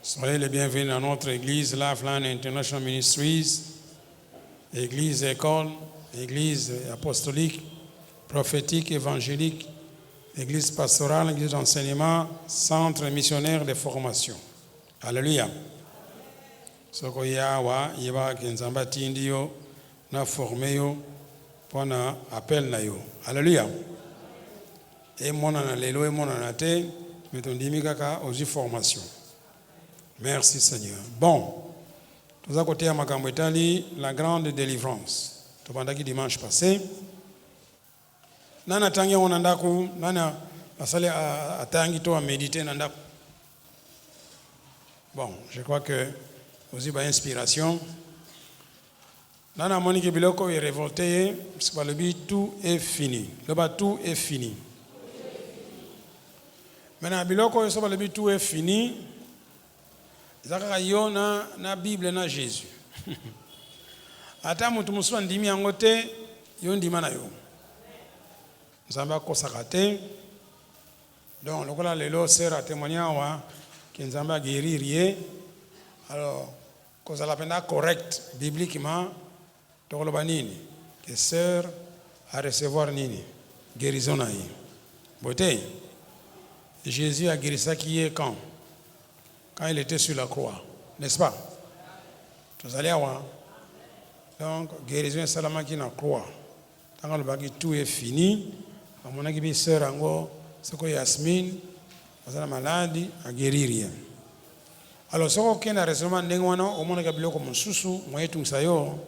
Soyez les bienvenus dans notre église, Lifeline International Ministries, église école, église apostolique, prophétique, évangélique, église pastorale, église d'enseignement, centre missionnaire de formation. Alléluia. Soko yawa yeba kenzamba tindi yo na formé yo pona appel na yo. Alléluia. Et mona na lelo et mona na te metondimi kaka ozi formation. Merci Seigneur. Bon, nous à côté à makambo etali la grande délivrance. Tobandaki dimanche passé. Nana tangi on ndaku nana asale atangi to a méditer nanda. Bon, je crois que aussi par inspiration. Nana monique biloko est révolté, parce que le but tout est fini. Le bas tout est fini. Maintenant biloko est le but tout est fini. Zaka yo na Bible na Jésus. Ata mutu muswa ndimi yango te yo ndima na yo. Nzamba kosaka te. Donc lokola lelo sera témoignant wa que Nzamba guérir. Alors cause la peine correct bibliquement tokoloba nini que sœur à recevoir nini guérison na yi. Bote Jésus a guéri ça qui est quand il était sur la croix, n'est-ce pas? Vous allez voir. Donc, guérison et salama qui na croix. Tant que tout est fini, à mon avis, sœur Ango, c'est que Yasmine, elle a maladie, à guérir. Alors, ce qu'on a récemment dit, au monde qui a biloko comme sousou, moi tout ça yo.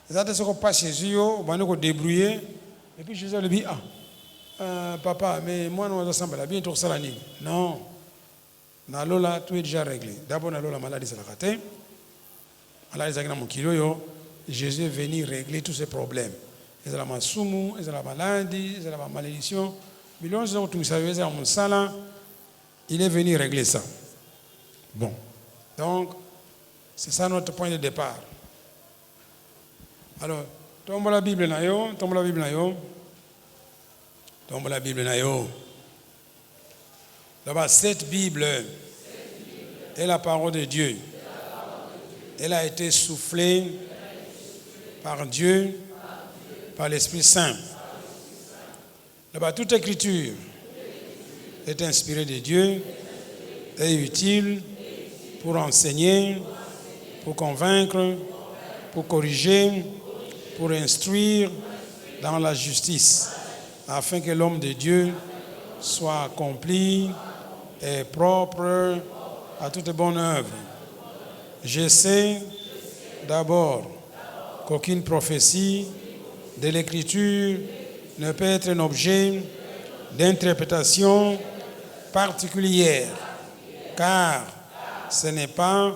Ça c'est ce qu'on passe chez eux, on va nous débrouiller. Et puis Jésus lui dit papa, mais moi nous ensemble, bien tout ça là non. Na lola tout est déjà réglé. D'abord na lola maladie c'est la raté. Maladie c'est mon kilo yo. Jésus est venu régler tous ces problèmes. Ils ont la masumu, ils ont la maladie, ils ont la malédiction. Bilon sont tout ça, ils ont mon sala. Il est venu régler ça. Bon. Donc c'est ça notre point de départ. Alors, tombe la Bible na yo, tombe la Bible na yo. Tombe la Bible na yo. Là-bas, cette Bible est la parole de Dieu. Elle a été soufflée par Dieu, par l'Esprit Saint. Là-bas, toute écriture est inspirée de Dieu, est utile pour enseigner, pour convaincre, pour corriger, pour instruire dans la justice, afin que l'homme de Dieu soit accompli et propre à toute bonne œuvre. Je sais d'abord qu'aucune prophétie de l'Écriture ne peut être un objet d'interprétation particulière, car ce n'est pas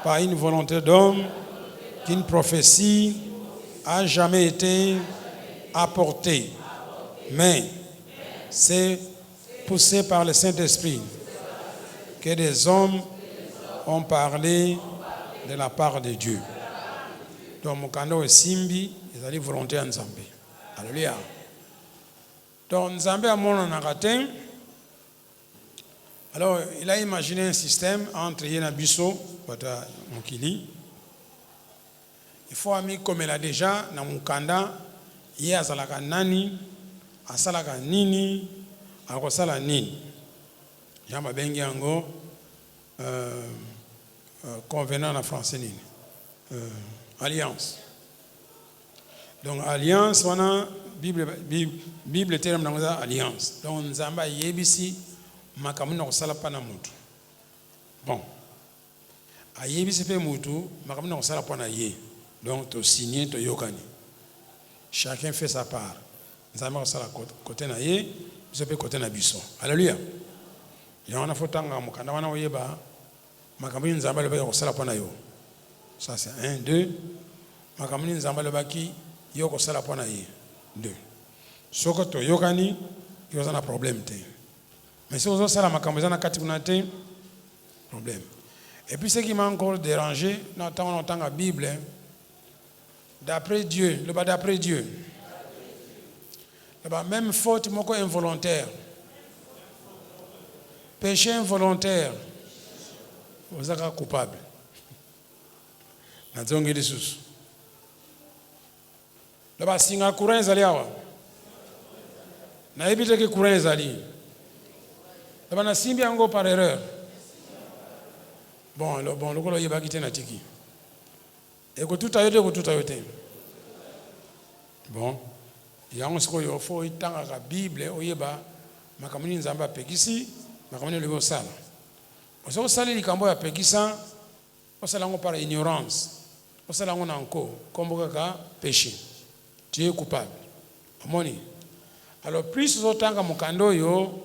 par une volonté d'homme qu'une prophétie a jamais été apportée, mais c'est poussé par le Saint-Esprit que des hommes ont parlé de la part de Dieu. Donc, Mukando et Simbi, ils allaient volonté en Nzambé. Alléluia. Donc, Nzambé a mon anagatin. Alors, il a imaginé un système entre Yenabiso et Mukili. Il faut ami comme il a déjà dans Mukanda, il a Zalaka Nani, Asalaka Nini, Akosala Nini. Jamba bengi yango convenant en français nini. Alliance. Donc alliance on a Bible terme dans alliance. Donc nzamba yebisi makamuna kosala pana mutu. Bon. Ayebisi pe mutu makamuna kosala pana ye. Donc to signer to yokani. Chacun fait sa part. Nzamba kosala côté na ye, biso pe côté na biso. Alléluia. Yana fotanga mukanda wana oyeba makamuni nzamba lobaki kosala pona yo. Ça c'est 1 2. Makamuni nzamba lobaki yo kosala pona ye. 2. Soko to yokani yo zana problème te. Mais si vous sala makambo zana kati kuna te problème. Et puis ce qui m'a encore dérangé dans la Bible d'après Dieu, le bas d'après Dieu. Là-bas, même faute moko involontaire. Péché involontaire. ozaka coupable na zongi lisusu loba singa courant ezali awa na ebite ke courant ezali loba na simbi yango par erreur bon lokolo yebaki te na tiki ekotuta yote bon yango sikoyo fo itangaka bible oyeba makambo nini nzambe apekisi makambo nini lobi osala osoko osali likambo ya pekisa osala yango par ignorance osala yango na nko kombo kaka péché tu es coupable omoni alors plus ozotanga mokanda oyo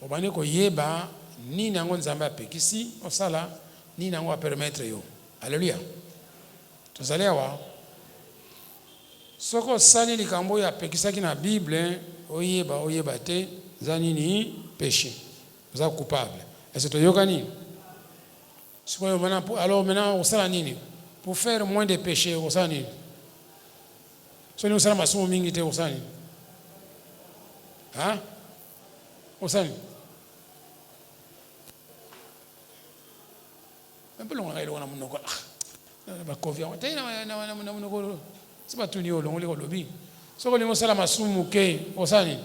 obandi koyeba nini yango nzambe apekisi osala nini yango apermettre yo alleluya tozali awa soko osali likambo oyo apekisaki na bible oyeba te za nini péché oza coupable est-ce que toyokani sikoyo alors maintenant osala nini pour faire moins de péché osala nini so ni osala masumu mingi te osala nini osala nini mpelonga ngai lona munoko ba confiance te na munoko c'est pas tout ni olongo le lobi soko lingo sala masumu ke osala nini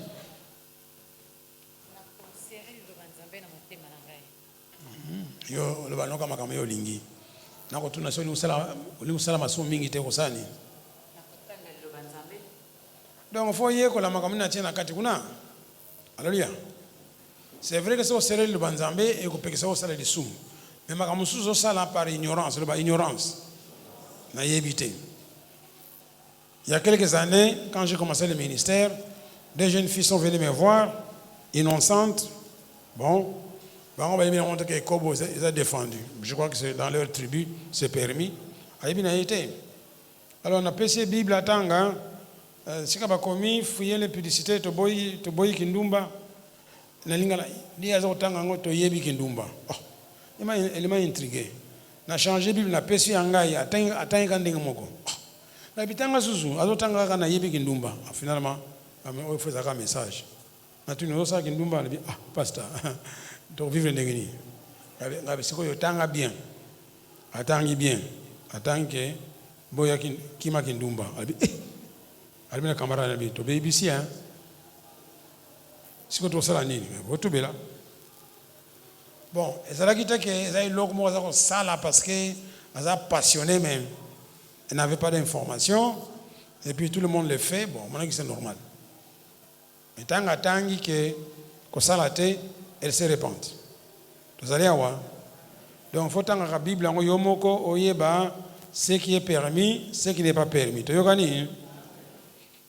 yo le banoka makambo yo lingi nako tuna so lingo masumu mingi te osala nini donc faut yeko la makambo na tina kati kuna alléluia c'est vrai que c'est au serrer le banzambe et ko pekisa o sala lisumu mais makambo suzo sala par ignorance le ba ignorance na yebité. Il y a quelques années, quand j'ai commencé le ministère, des jeunes filles sont venues me voir, innocentes. Bon, ils ont défendu. Je crois que c'est dans leur tribu, c'est permis. Alors on a passé la Bible à Tanga. Si on a commis, fouiller les publicités, to boy kindumba. Na lingala, ni azo tanga ngo to yebi kindumba. Oh, il m'a intrigué. Na changé Bible na pesi yangai atanga kandinga moko. Na bitanga susu azotanga kana yebi kindumba. Finalement, on fait un message. Na tu nous ça kindumba na pasteur. Donc vivre ndengeni. Ngabe siko yotanga bien. Atangi bien. Atangi boya kima kindumba. Albi na kamera na bi to BBC hein. Siko to sala nini? Botubela. Bon, ezala kitake ezali loko mo za ko sala parce que aza passionné même. Elle n'avait pas d'information et puis tout le monde le fait, bon, maintenant que c'est normal. Mais tant que kosalate, elle se répand. Vous allez voir. Donc il faut tant que la Bible en yomoko oyeba ce qui est permis, ce qui n'est pas permis. Tu yokani?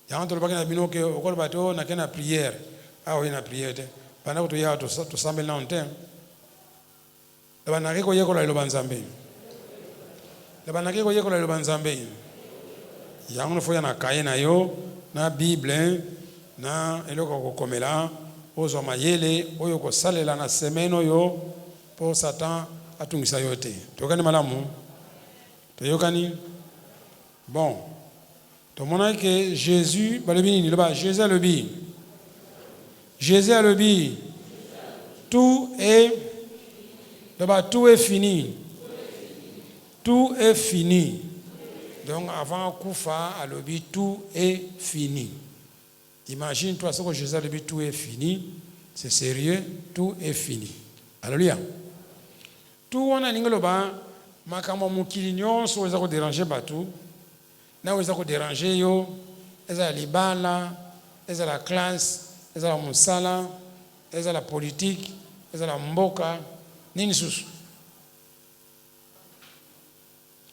Ya entre le bagage bino que au col bateau na kena prière. Ah oui na prière. Pendant que tu y as tout semble là en temps. Le banaki ko yeko la lo banzambe. Le banaki ko yeko la lo banzambe. Yango no foya na kaye na yo na Bible na eloko ko komela ozo mayele oyo ko salela na semaine oyo pour Satan atungisa yote. Tokani malamu. Toyokani. Bon. To mona que Jésus balobi ni loba Jésus le bi. Jésus le bi. Tout est tout est fini. Tout est fini. Donc avant Koufa, à l'obi, tout est fini. Imagine-toi ce que Jésus a dit, tout est fini. C'est sérieux, tout est fini. Alléluia. Tout on a l'ingloba, makamo mukilinion, so ils ont dérangé batou. Na ils ont dérangé yo, ils ont libala, ils ont la classe, ils ont la musala, ils ont la politique, ils ont la mboka. Nini susu?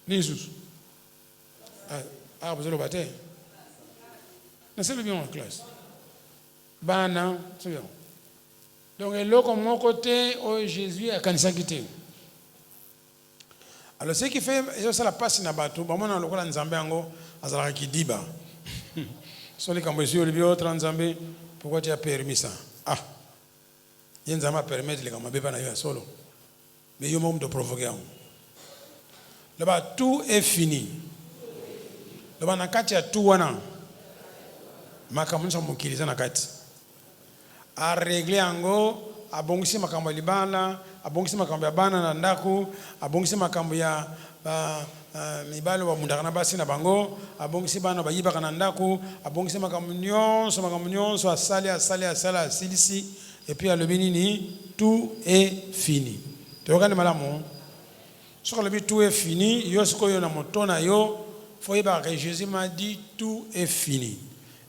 Nini susu? Vous allez le battre. C'est le bien en classe. Bana, c'est bien. Donc, et là, comme mon côté, Jésus a canissé quitter. Alors, ce qui fait, c'est la passe na bateau. Bon, moi, on a le cas d'Nzambé ango, azara qui dit ba. Sur les camboisiers, le bio Nzambé, pourquoi tu as permis ça? Ah, il y a un Nzamba permettre les camboisiers pas na solo. Mais il y a un moment de provoquer. Là-bas, tout est fini. Là-bas, na kati ya tout wana. Makambo sa mukiliza na kati. A régler ango, a bongisi makambo libala, abongisi makambo ya bana na ndako, abongisi makambo ya mibalo wa mundaka na basi na bango, abongisi bana bayibaka na ndako, abongisi makambo nyonso asilisi, et puis alobi nini, tout est fini. Toyokani malamu. Soki alobi tout est fini, yo sikoyo na moto na yo, faut yeba que Jésus m'a dit tout est fini.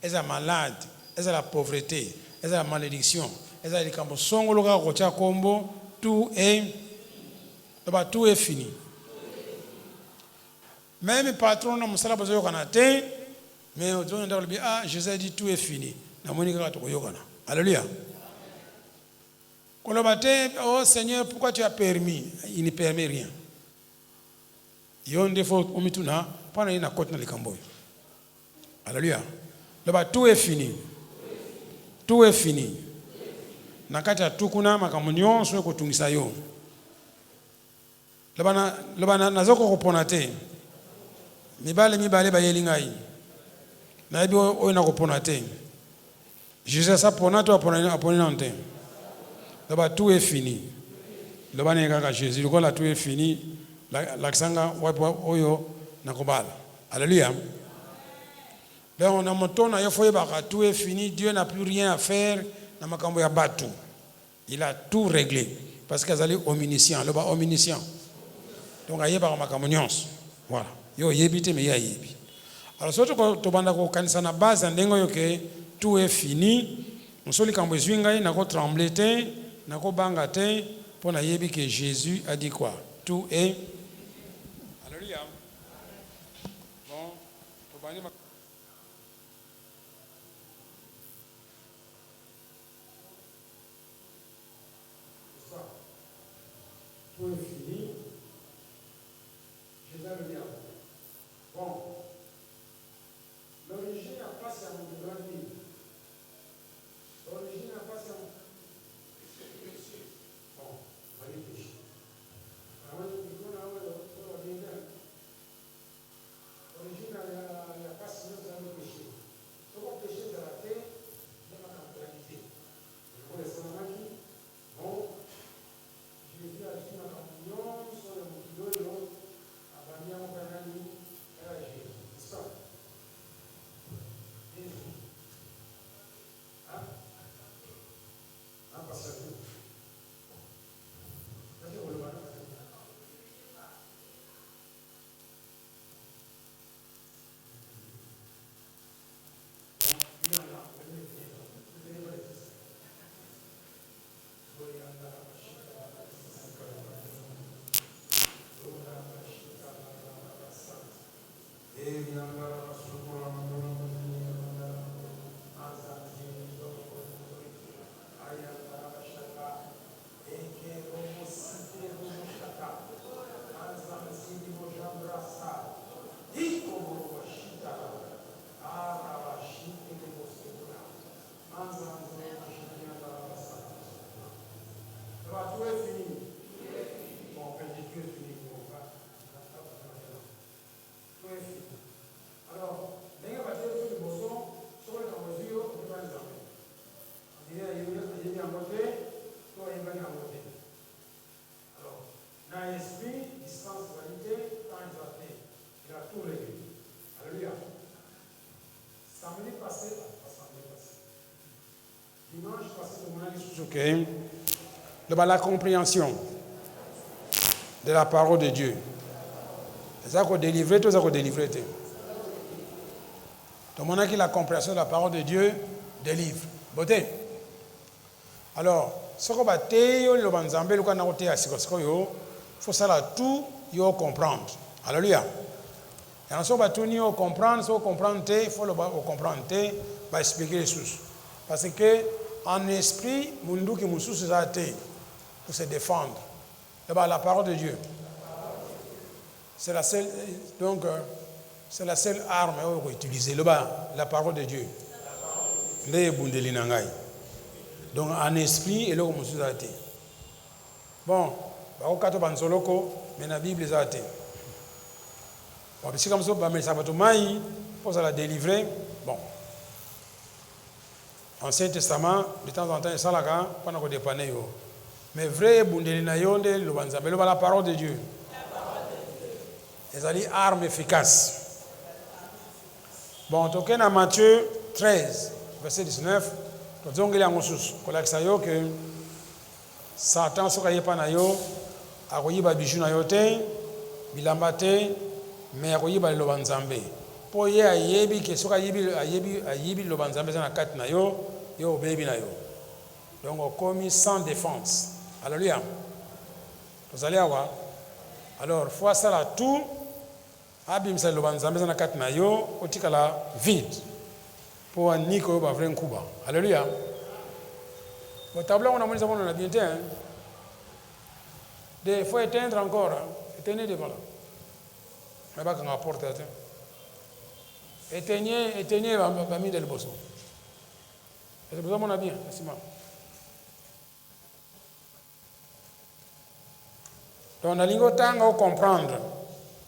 Est la malade, est la pauvreté, est la malédiction, est la likambo songolo ka kocha kombo, tout est fini. Même patron na musala bazo kana te, mais on dit ah Jésus a dit tout est fini. Na moni ka to yokana. Alléluia. Kolobate, oh Seigneur, pourquoi tu as permis? Il ne permet rien. Yonde fo omituna pana ina kote na likambo. Alléluia. Loba tout est fini. Tout est fini. Nakati ya tukuna makambo nyonso ko tungisa yo. Loba nazoko kopona te. Mibale ba yelingai. Na ebi o ina kopona te. Jésus sa pona to apona nante. Loba tout est fini. Loba neka Jésus lokola tout est fini. L'aksanga oyo nakobala. Alléluia. Ben on a monton na yofo yebaka tout est fini, Dieu n'a plus rien à faire na makambo ya batu. Il a tout réglé parce qu'ils allaient omniscient, le ba omniscient. Donc ayeba makambo nyonso. Voilà. Yo yebite me ya yebi. Alors surtout ko to banda ko kanisa na base ndengo yoke tout est fini. Musoli kambo zwingai na ko trembler te, na ko banga te pour na yebi que Jésus a dit quoi? Tout est. Alléluia. Bon, to bani tout est fini. Jésus le bien. Bon. L'origine n'a pas sa grande vie. L'origine n'a pas sa. Bon, on va y pécher. L'origine n'a pas sa grande péché. Ce qu'on péché de la terre, c'est la temporalité. Vous voyez ça, bon. Jésus a dit dans la communion, sur le mouton, à Bania, mon père, à Jésus. C'est ça. Jésus. Hein? Parce que vous. Vous le voyez. Okay. La compréhension de la parole de Dieu. Ça qu'on délivre, tout ça qu'on délivre. Donc on a qui la compréhension de la parole de Dieu délivre. Beauté. Alors, ce qu'on va dire, le banzambe, le qu'on a ôté à ce qu'il faut ça tout yo comprendre. Alléluia. Et ensuite on va tout nous comprendre, si on comprend il faut le comprendre, va expliquer les sources. Parce que en esprit, mundu qui moussou se zate pour se défendre. La parole de Dieu. C'est la seule, donc, c'est la seule arme qu'on peut utiliser. La parole de Dieu. Donc, en esprit, et là, moussou zate. Bon, mais la Bible est zate. Bon, si comme ça, pour la délivrer, bon. Ancien Testament, de temps en temps, ça là, pendant qu'on dépanne, Mais vrai bundeli na yo nde liloba nzambe loba la parole de Dieu. Ezali arme efficace. Bon, toke na Matthieu 13, verset 19, tozongeli yango susu kolakisa yo ke Satan soki ayepa na yo akoyiba bijou na yo te, bilamba te, mais akoyiba liloba nzambe. Po ye ayebi ke soki ayibi liloba nzambe eza na kati na yo, yo obebi na yo. Donc okomi sans défense. Alléluia. Tozali awa. Alors, faut asala tout. Abimisa liloba nzambe eza na kati na yo, otikala vide. Po aniko yo ba vrai nkuba. Alléluia. Bon tableau on a montré ça on a bien été. Il faut éteindre encore. Éteignez devant là. Mais pas qu'on apporte. Éteignez va mis dans le bosso. C'est pour ça qu'on a bien. Donc on a lingo tanga comprendre.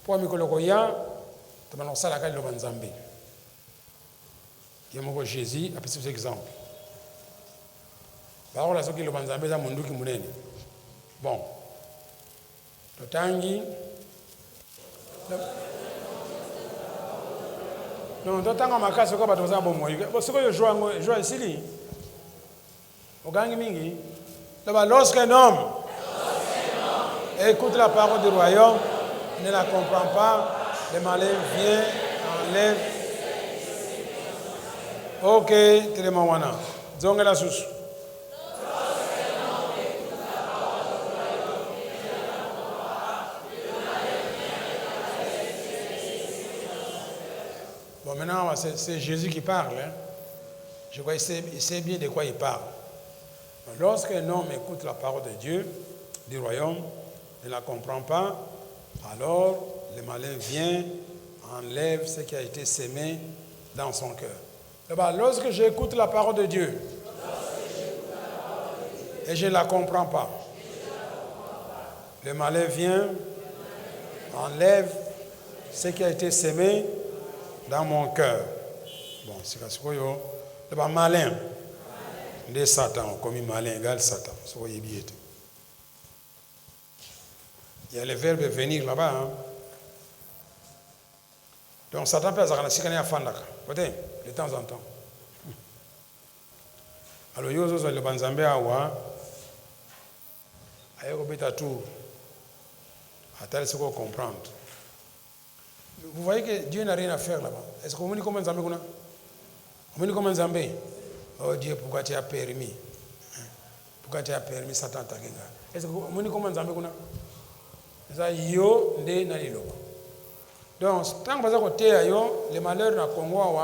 Pour mikolo ya, tu vas lancer la carte de Banzambe. Il y a mon Jésus, après cet exemple. Bah la soki le Banzambe za mundu ki munene. Bon. Totangi. Non, totanga makasi ko bato za bomo. Bo soko yo joie ici li. Ogangi mingi. Lorsqu'un homme écoute la parole du royaume, ne la comprend pas, le malin vient, enlève. Ok, Telemawana. Zonge la sous. Bon, maintenant, c'est Jésus qui parle. Hein. Je crois qu'il sait bien de quoi il parle. Lorsqu'un homme écoute la parole de Dieu, du royaume, ne la comprend pas, alors le malin vient, enlève ce qui a été sémé dans son cœur. Lorsque j'écoute la parole de Dieu et je ne la comprends pas, le malin vient, enlève ce qui a été sémé dans mon cœur. Bon, c'est ce que je dis. Malin. De Satan, comme malin égale Satan. Il y a le verbe venir là-bas. Hein? Donc Satan peut avoir de temps en temps. Alors, il y a le banzambe awa. Il y a tout. Attendez ce qu'on comprend. Vous voyez que Dieu n'a rien à faire là-bas. Est-ce que vous me comment Zambé? Vous me comment Zambé? Oh Dieu, pourquoi tu as permis? Pourquoi tu as permis Satan d'attaquer? Est-ce que vous me comment Zambé? Yo nde na liloko. Donc tant que vous avez yo les malheurs na Congo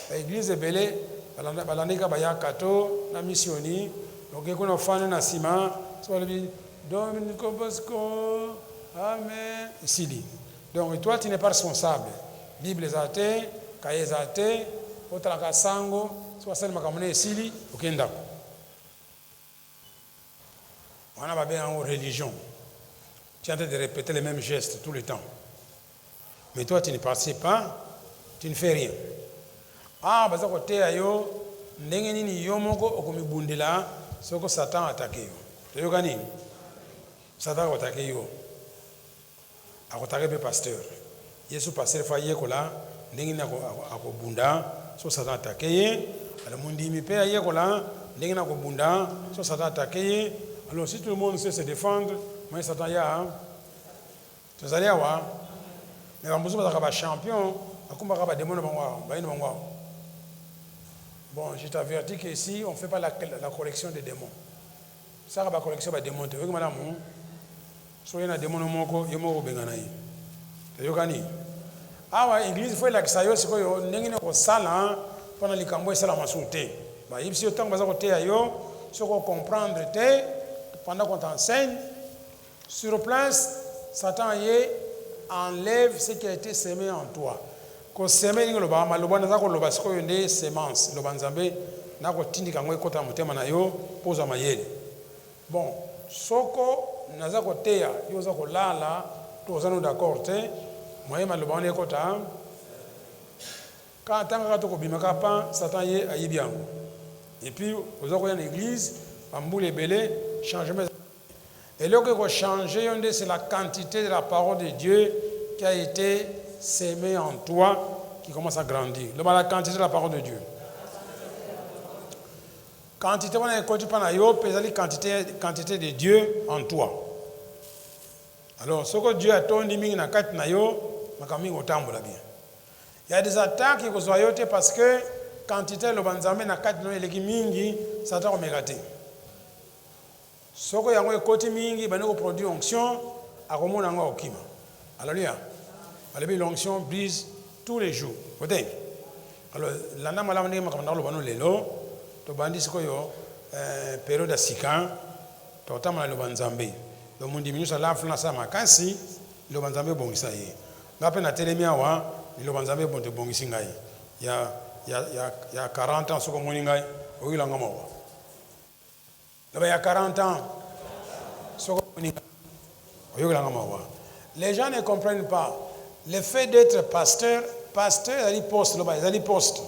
l'église belé balandika baya kato na missioni donc kuna fana na sima so le Dominico Bosco amen ici. Donc toi tu n'es pas responsable. Bible zate, kaye zate, otalaka sango, so sala makamone ici okenda. On a bien en religion. Tu es en train de répéter les mêmes gestes tout le temps. Mais toi, tu ne participes pas, tu ne fais rien. Ah, parce que tu es yo, ndengeni yomoko okomibundela, soko Satan attaqué yo. Tu yo gani? Satan attaqué yo. Attaqué le pasteur. Yesu pasteur fa yekola, ndengeni akobunda, so Satan attaqué. Alors mundi mi pe yekola, ndengeni akobunda, so Satan attaqué. Alors si tout le monde sait se défendre, moi Satan ya tu allez voir mais on besoin d'être champion akumba ka ba démon bango. Bon, je t'avertis que ici on fait pas la collection des démons. Ça va collection ba démons. Tu veux madame so yana démon moko yomoko bengana yi. Tu yokani. Awa église faut la kisayo siko yo ndengine ko sala pendant likambo sala masute. Ba yibsi yo tango baza ko te yo soko comprendre te pendant qu'on t'enseigne. Sur place, Satan enlève ce qui a été semé en toi. Quand semé le bama, le bon azako le basco yonde semence, le banzambe na ko tindika ngwe kota mutema na yo poza mayele. Bon, soko nazako teya yo zako lala, to zano d'accord te, moyema le bon kota. Quand tanga to ko bimaka pa, Satan ayibi yango. Et puis, aux autres en église, bamboule belé, changement Et là, que changer, c'est la quantité de la parole de Dieu qui a été sémée en toi, qui commence à grandir. La quantité de la parole de Dieu. Quantité, on a écouté par la quantité de Dieu en toi. Alors, ce que Dieu a tourné, il y a des attaques qui sont parce que quantité de banzambe na kati no eleki mingi sata omegate. Soko yango ekoti mingi bane ko produit onction akomona ngo okima. Alléluia. Alebi l'onction brise tous les jours. Côté. Alors landa malamu ndenge makamanda lo bano lelo to bandi siko yo période asika to tamala lo banzambe. Do mundi minusa la influence makasi lo banzambe bongisa ye. Ngape na telemia wa lo banzambe bonte bongisi ngai. Il y a 40 ans, il y a 40 ans, les gens ne comprennent pas. Le fait d'être pasteur, il y a poste là-bas, il y a poste.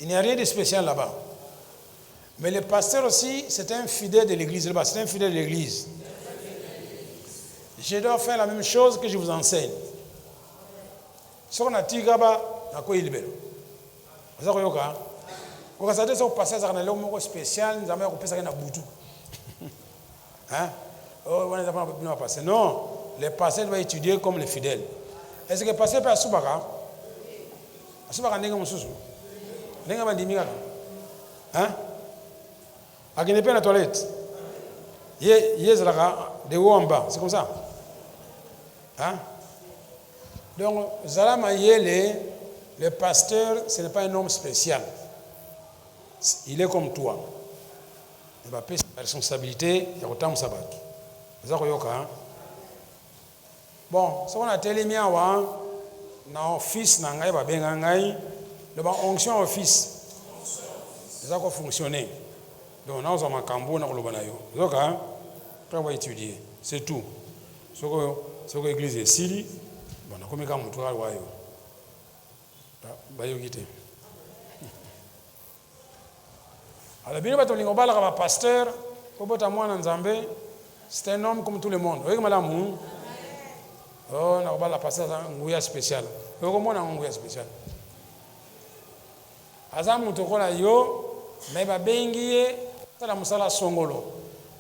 Il n'y a rien de spécial là-bas. Mais le pasteur aussi, c'est un fidèle de l'église là-bas, c'est un fidèle de l'église. Je dois faire la même chose que je vous enseigne. Ce qu'on a dit là-bas, à quoi il libère. Vous avez vu ça? Vous avez vu ça? Passer à un spécial, nous avons passé à Boutou. Hein? Oh, on n'a pas passé. Non, les pasteurs doivent étudier comme les fidèles. Est-ce que les pasteurs peuvent Subaka? Subaka n'est pas mon sous. N'est pas Dimika. Hein? À qui n'est pas la toilette? Yes, là, de haut en bas. C'est comme ça. Hein? Donc, Zalama Yele. Le pasteur, ce n'est pas un homme spécial. Il est comme toi. Il va payer sa responsabilité. Il y a autant de sabbat. Vous avez vu ça? Bon, ce qu'on a télé, dans office, dans le onction office. Ça va fonctionner. Donc, nous avons un cambo dans le banayo. Vous avez vu? On va étudier. C'est tout. Ce que l'église est ici, on a commis comme tout le monde. Alors, bien que tu aies pasteur, c'est un homme comme tout le monde. Vous voyez, madame, oh, on a la pasteur un spécial. Vous voyez, comment on a un spécial. Azam mutokola yo, mais ba bengiye, c'est la musala songolo.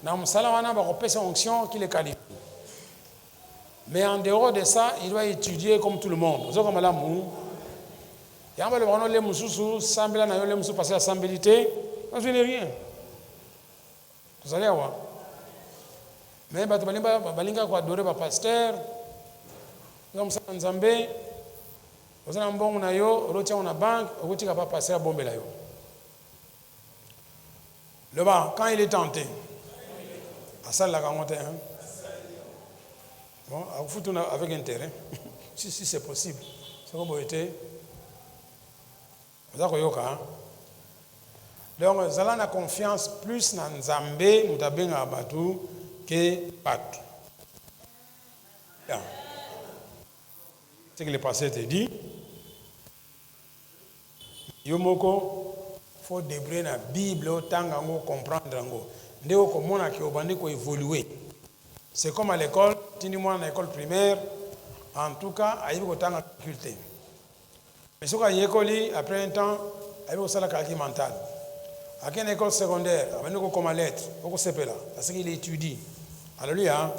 Na musala wana ba kopesa onction qui le qualifie. Mais en dehors de ça, il doit étudier comme tout le monde. Vous voyez, comme madame. Il y a un les moussous, sambila na yo les moussous passer à sambalité, non je n'ai rien. Vous allez voir. Mais balinga ko adorer ba pasteur, comme ça nzambe, vous allez mbongo na yo, rotia na banque, rotia pas passer à bombe la yo. Le bas, quand il est tenté, à ça la garantie hein. Bon, à foutre avec intérêt. Si c'est possible. C'est comme été. Vous avez vu ça? Donc, vous avez la confiance plus dans Nzambe, nous avons un bateau, que bateau. C'est que le passé te dit. Yomoko, il faut débrouiller la Bible autant qu'on comprendre. Dès qu'on comprend qu'il faut évoluer. C'est comme à l'école, dis-moi à l'école primaire, en tout cas, il y a autant de facultés. Mais ce qu'il y a après un temps, il y a aussi la calcul mentale. À une école secondaire, il y a comme lettre, parce qu'il étudie. Alléluia.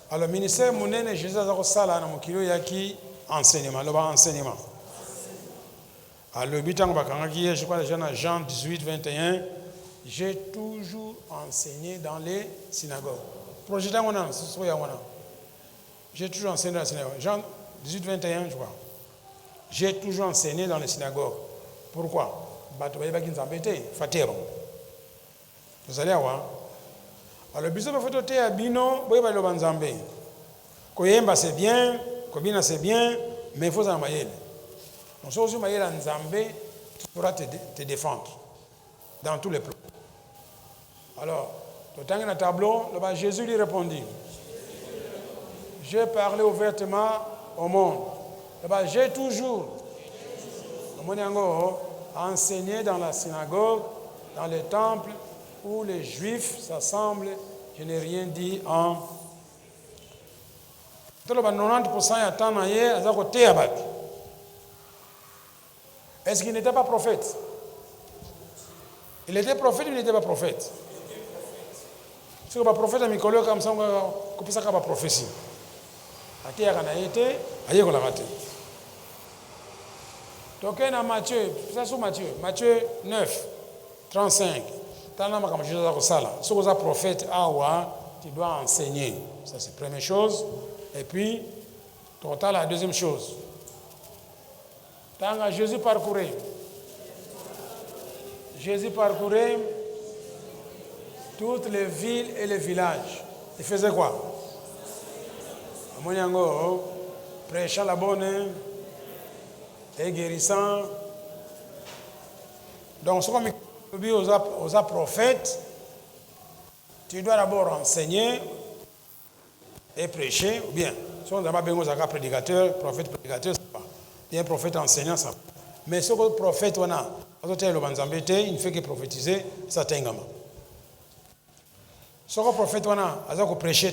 Alors, le ministère Mounene, Jésus a dit qu'il y a enseignement. Alors, je crois déjà Jean 18, 21, j'ai toujours enseigné dans les synagogues. J'ai toujours enseigné dans les synagogues. Jean 18, 21, je crois. J'ai toujours enseigné dans les synagogues. Pourquoi? Vous allez voir. Alors, le faut à Bino, c'est bien, Kobina c'est bien, mais il faut en mailler. Donc, si vous mailler en Zambé, tu pourras te défendre dans tous les plans. Alors, le temps dans le tableau, Jésus lui répondit. J'ai parlé ouvertement au monde. J'ai toujours enseigné dans la synagogue, dans les temples où les Juifs s'assemblent Je n'ai rien dit en... Tout le 90% ya temps na ye aza côté ya bato. Est-ce qu'il n'était pas prophète? Il était prophète ou il n'était pas prophète? C'est que le prophète a mis comme ça, comme ça, comme prophétie. Ati ya kana été, aye ko la raté. Donc dans Matthieu, ça sur Matthieu 9, 35. Tana makama Jésus a sala. Si vous êtes prophète, tu dois enseigner. Ça c'est la première chose. Et puis, total la deuxième chose. Tant Jésus parcourait toutes les villes et les villages. Il faisait quoi? Amonyango, prêchant la bonne et guérissant. Donc, ce qu'on dit aux prophètes, tu dois d'abord enseigner et prêcher, ou bien, si on n'a pas besoin d'un prédicateur, prophète, prédicateur, ça va. Il y a un prophète enseignant, ça va. Mais ce que le prophète, il ne fait que prophétiser, ça t'engage. Ce que le prophète, il ne prêcher,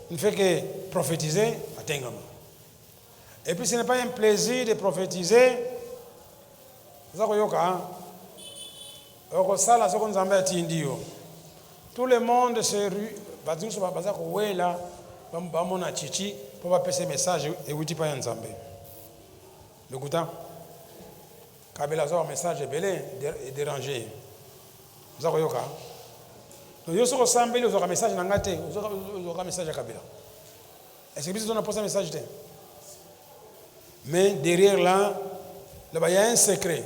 il ne fait que prophétiser, ça t'engage. Et puis ce n'est pas un plaisir de prophétiser, tout le monde se rue, bamona chichi pour pas passer message et vous dites pas nzambe. Le goutan kabela zo message belé déranger. Za ko yoka. Donc yo so sambeli zo message na ngate, zo message kabela. Est-ce que vous avez posé un message? Mais derrière là, il y a un secret.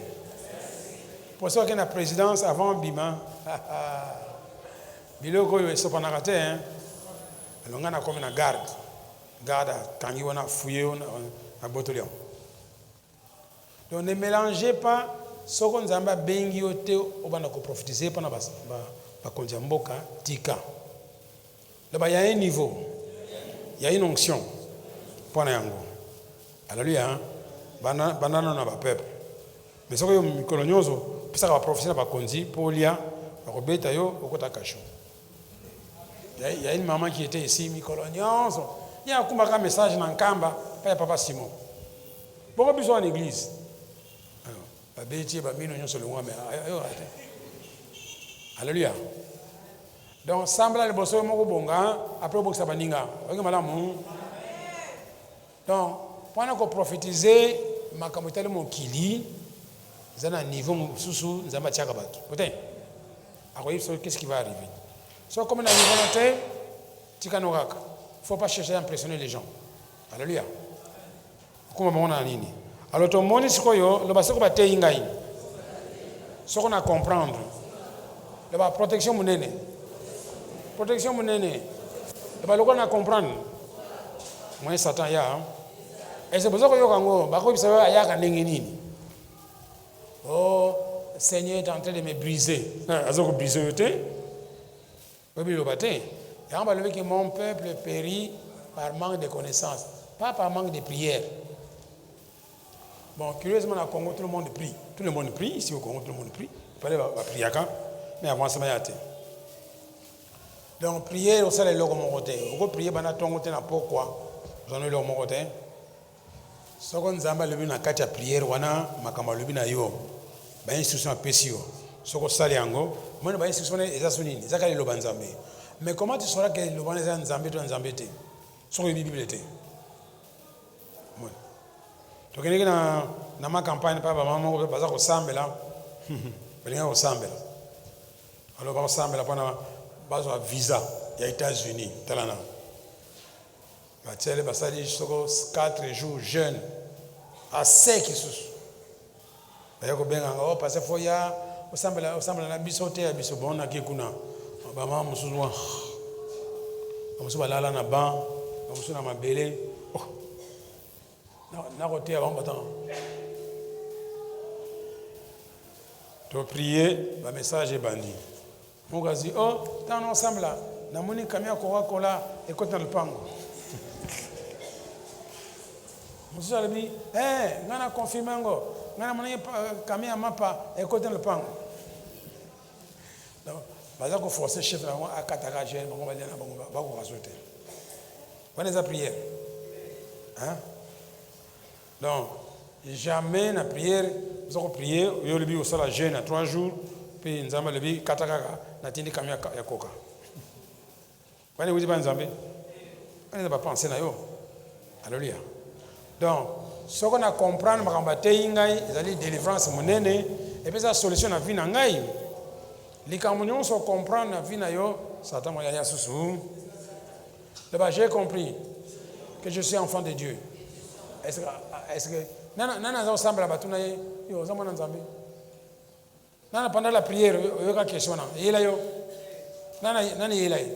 Pour ça qu'il y a la présidence avant Bima. Biloko yo so panakate hein. Alors on a comme une garde quand on a fouillé on a botolion. Donc ne mélangez pas ce qu'on a bengi ote au bana ko prophétiser pendant ba kondia mboka tika. Là il y a un niveau. Il y a une onction. Pour yango. Alléluia. Banana na ba peuple. Mais ce que yo kolonyozo pisa ka prophétiser ba kondi polia ba kobeta yo okota kasho. Il y a une maman qui était ici, Micoloniance. Il y a un message dans le Kamba, pas papa Simon. Pourquoi besoin en église? Alléluia. Donc, semble le bosso moko bonga, après au boxa baninga. Donc, pendant qu'on prophétiser, ma kamotale mon kili, ils ont un niveau sous nzamba tchaka batu. Qu'est-ce qui va arriver? So, comme on a une volonté, il ne faut pas chercher à impressionner les gens. Alléluia. Alors, tout le monde, c'est quoi? Le bas, c'est quoi? Ce qu'on a comprendre. La protection, mon aîné. Protection, mon aîné. Le bas, on a comprendre. Moi, Satan, il y a. Et c'est pour ça que oh, le Seigneur est en train de me briser. Mon peuple périt par manque de connaissances, pas par manque de prière. Bon, curieusement, au Congo, tout le monde prie. Tout le monde prie. Ici au Congo, tout le monde prie. Il fallait prier, mais avant ça, il y a été. Donc, prier, au sein de l'eau, mon côté. Vous priez, pourquoi? J'en ai l'eau, mon côté. Ce qu'on nous a dit, le a prière, wana, makama le bina yo. Ben, instruction à Pessio. Ce qu'on s'allait en go. Moi, ben, instruction est Zassouni. Zakali le banzambe. Mais comment tu sauras que le ban est un zambé ou un zambété? Sur la Bible était. Donc, il y a ma campagne, pas maman, on va au sambe là. Il y a au sambe là. Alors, on va au sambe là pendant un visa. Il y a les États-Unis. Talana. Il y a 4 jours jeunes. À sec. Il y a un parce qu'il y a au sambe là, na bisoté, à bisobon, na kekuna. Maman, je suis là. Je suis là, na ban. Je suis là, ma belle. Na côté avant battant. Tu prier, le message est banni. Mon gars dit, oh, t'es ensemble là. Na moni kamia Coca-Cola et côté dans le pango. Monsieur Albi, eh, ngana confirmé ngo. Ngana moni kamia mapa et côté dans le pango. baza ko forcer chef na akataka jeune bango ba lena bango ba ko rasote on les a prière hein donc jamais na prière vous avez prié yo lebi au sala jeune à 3 jours puis nzamba lebi kataka na tindi kamia ya koka bani wuti ba nzambe on ne va pas penser na yo alléluia donc ce qu'on a comprendre makamba te ngai ezali délivrance monene et puis ça solution na vie na ngai likambo nyonso comprendre na vie na yo satan moya ya susu là j'ai compris que je suis enfant de Dieu est-ce que nana za ensemble ba tuna yo za mwana nzambe nana pendant la prière yo ka question na yela yo nana yela yi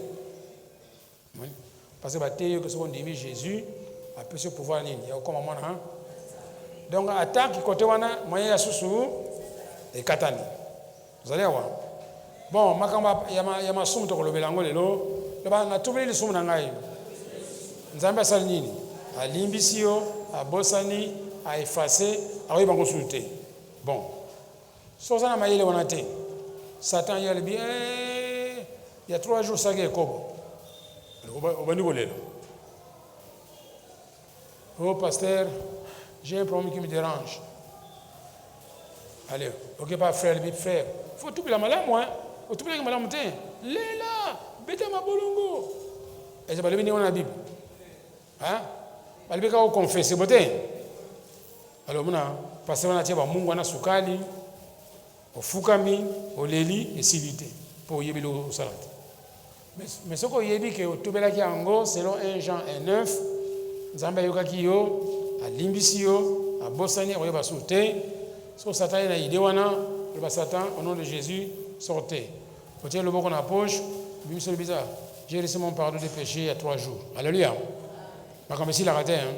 parce que ba te yo que ce qu'on dit Jésus a pu ce pouvoir nini ya comme mwana donc attaque côté wana moya ya susu et katani vous allez voir bon makamba ya masumu to kolobela ngo lelo ba na tubeli sumu na ngai nzambe asali nini alimbisio abosani a effacé a eu consulté bon so ça na mayele wana te Satan y a le bien il y a 3 jours ça qui est kobo obani bolelo oh pasteur j'ai un problème qui me dérange allez ok pas frère le frère faut tout la malade moi faut tout la malade te lela beta mabolongo et ça va le venir dans la Bible hein balibeka ko confesser bote alors muna passer wana tiaba Mungu ana sukali ofukami oleli esilite pour yebelo salate mais soko yebi ke otubela ki ango selon 1 Jean 1:9 nzamba yokaki yo alimbisi yo abosani oyeba soute so Satan na idée wana le Satan au nom de Jésus sortez potez le boko na poche biso le bizarre j'ai reçu mon pardon des péchés il y a 3 jours alléluia makambo si la raté hein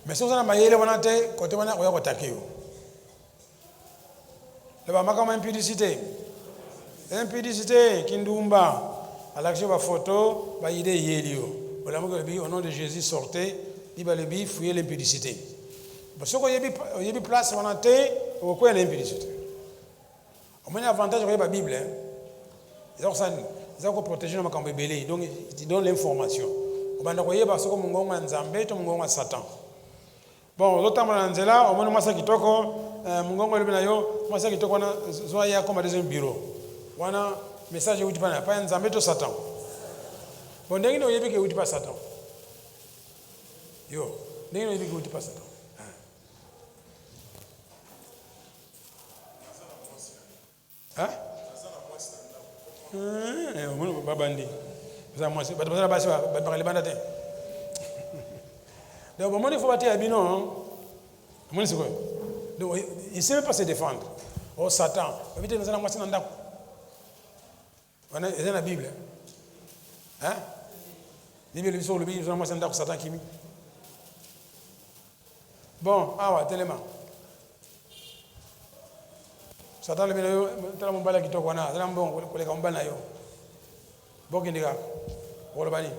mais so ça na mayele wana te côté wana oya ko takio le ba makambo impudicité kindumba à l'action ba photo ba idée yelio wala mo bi au nom de Jésus sortez iba le bi fouiller l'impudicité parce que yebi place wana te o ko l'impudicité au moins avantage ko ba Bible hein ils ont protéger makambo belé donc ils donnent l'information obanda ko yeba soko mungongo nzambe to mungongo Satan bon lotamba na nzela omona masa kitoko mungongo lebi na yo masa kitoko na zoa ya comme deuxième bureau wana message uti pana pa nzambe to Satan bon ndenge no yebi ke uti pa Satan yo ndenge no yebi ke uti pa Satan hein omona babandi ça moi c'est pas ça basi ba parler banda te donc bon il faut battre abino mon c'est quoi donc il sait même pas se défendre oh Satan évite nous allons moi c'est ndako wana c'est la Bible hein Bible sur le Bible nous allons moi c'est ndako Satan kimi bon awa tellement Satan le bino tala mbala kitoko wana tala mbongo koleka mbala yo boki ndika wala bani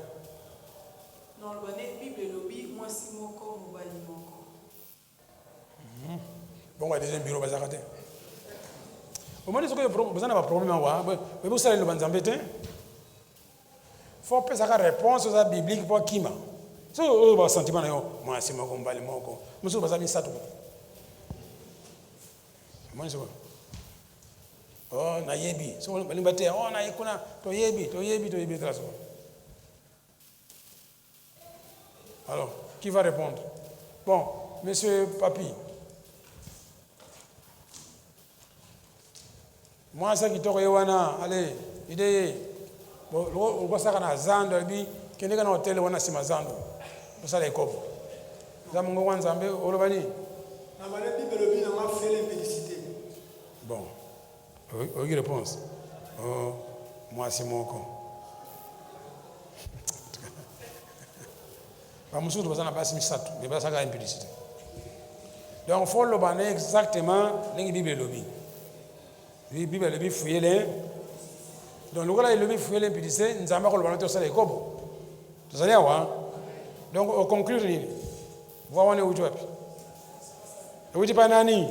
non le bani Bible lobi moi si moko mobali moko bon wa deuxième bureau bazakate au moins ce que besoin na problème wa mais vous savez le banzambe te faut penser à réponse aux bibliques pour kima so ba sentiment na yo moi si moko mobali moko muso bazami sato moi c'est oh na yebi so balimbate oh na ikuna to yebi traso alors qui va répondre bon monsieur Papi moi ça qui toko yewana allez idée bon on ça kana zando bi kende kana hotel wana sima zando ça les copo za mungu wanzambe olobani na mane Bible bi na ma fait l'impudicité bon aucune réponse. Oh, moi c'est mon con. Pas monsieur de bazana basi misatu, mais basa ka impudicité. Donc faut le baner exactement les Bible lobi. Les Bible lobi fouiller les. Donc le gars il lobi fouiller l'impudicité, nzamba ko le baner to ça les kobo. Vous allez voir. Donc au conclure ni. Voir on est où tu vas. Et où tu pas nani?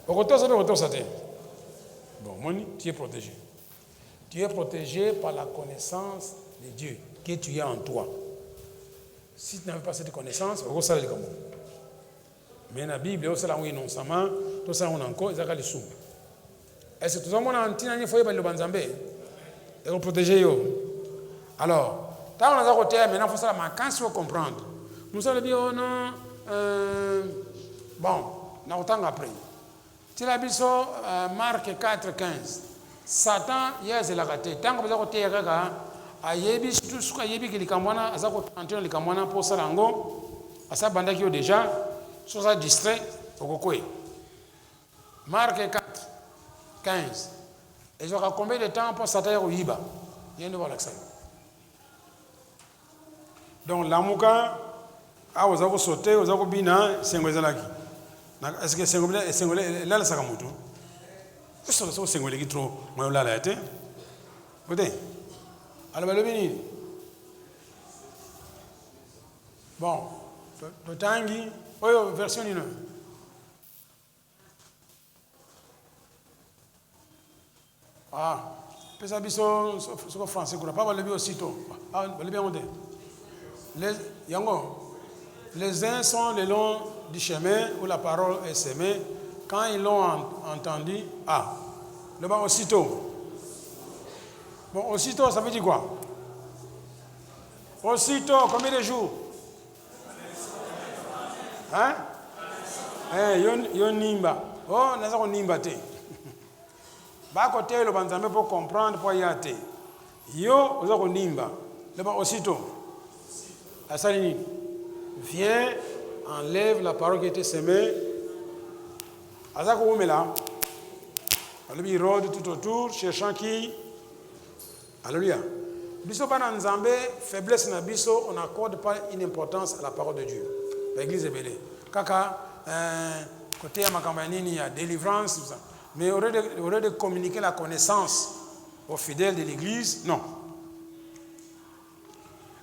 Okotosa te Bon, Moni, tu es protégé. Tu es protégé par la connaissance de Dieu que tu as en toi. Si tu n'avais pas cette connaissance, on va faire le Cameroun. Mais dans la Bible, on sait là où non sama, tout ça on encore, ils ont les sous. Est-ce que tout ça on a entendu il faut y aller le banzambe et on protéger yo. Alors, tant on a côté maintenant faut ça la manquance faut comprendre. Nous allons dire oh non bon, na autant après. Tu l'as vu sur Marc 4:15. Satan yeze la gâté. Tant que vous avez côté gaga ayebi tout ce ayebi que likamwana azako tenter likamwana pour ça lango asa bandaki yo déjà sur ça distrait okokwe. Marc 4:15. Et j'aurai combien de temps pour Satan au Yiba? Il y a de voir l'accent. Donc l'amuka a aux avos sauté aux avos bina sengwezalaki. Est-ce que sengwele là la sakamutu? Est-ce que sengwele qui trop moi là la été? Écoutez. Alors le bini. Bon, le tangi, oh version 1. Ah, pesa biso soko français kuna pas le bi aussitôt. Ah, le bien monter. Les uns sont le long du chemin où la parole est semée. Quand ils l'ont entendu, le bas aussitôt. Bon, aussitôt, ça veut dire quoi? Aussitôt, combien de jours? Hein? Yon nimba. Oh, nous avons nimba te. Bah, côté le banzambe pour comprendre pour y aller. Yo, nous avons nimba. Le bas aussitôt. Asalini, viens, enlève la parole qui était semée. Azako Oumela, il rôde tout autour, cherchant qui. Alléluia. Biso pas dans Nzambe, faiblesse na biso, on n'accorde pas une importance à la parole de Dieu. L'église est belle. Kaka, côté à ma campagne, il y a délivrance, tout ça. Mais au lieu de communiquer la connaissance aux fidèles de l'église, non.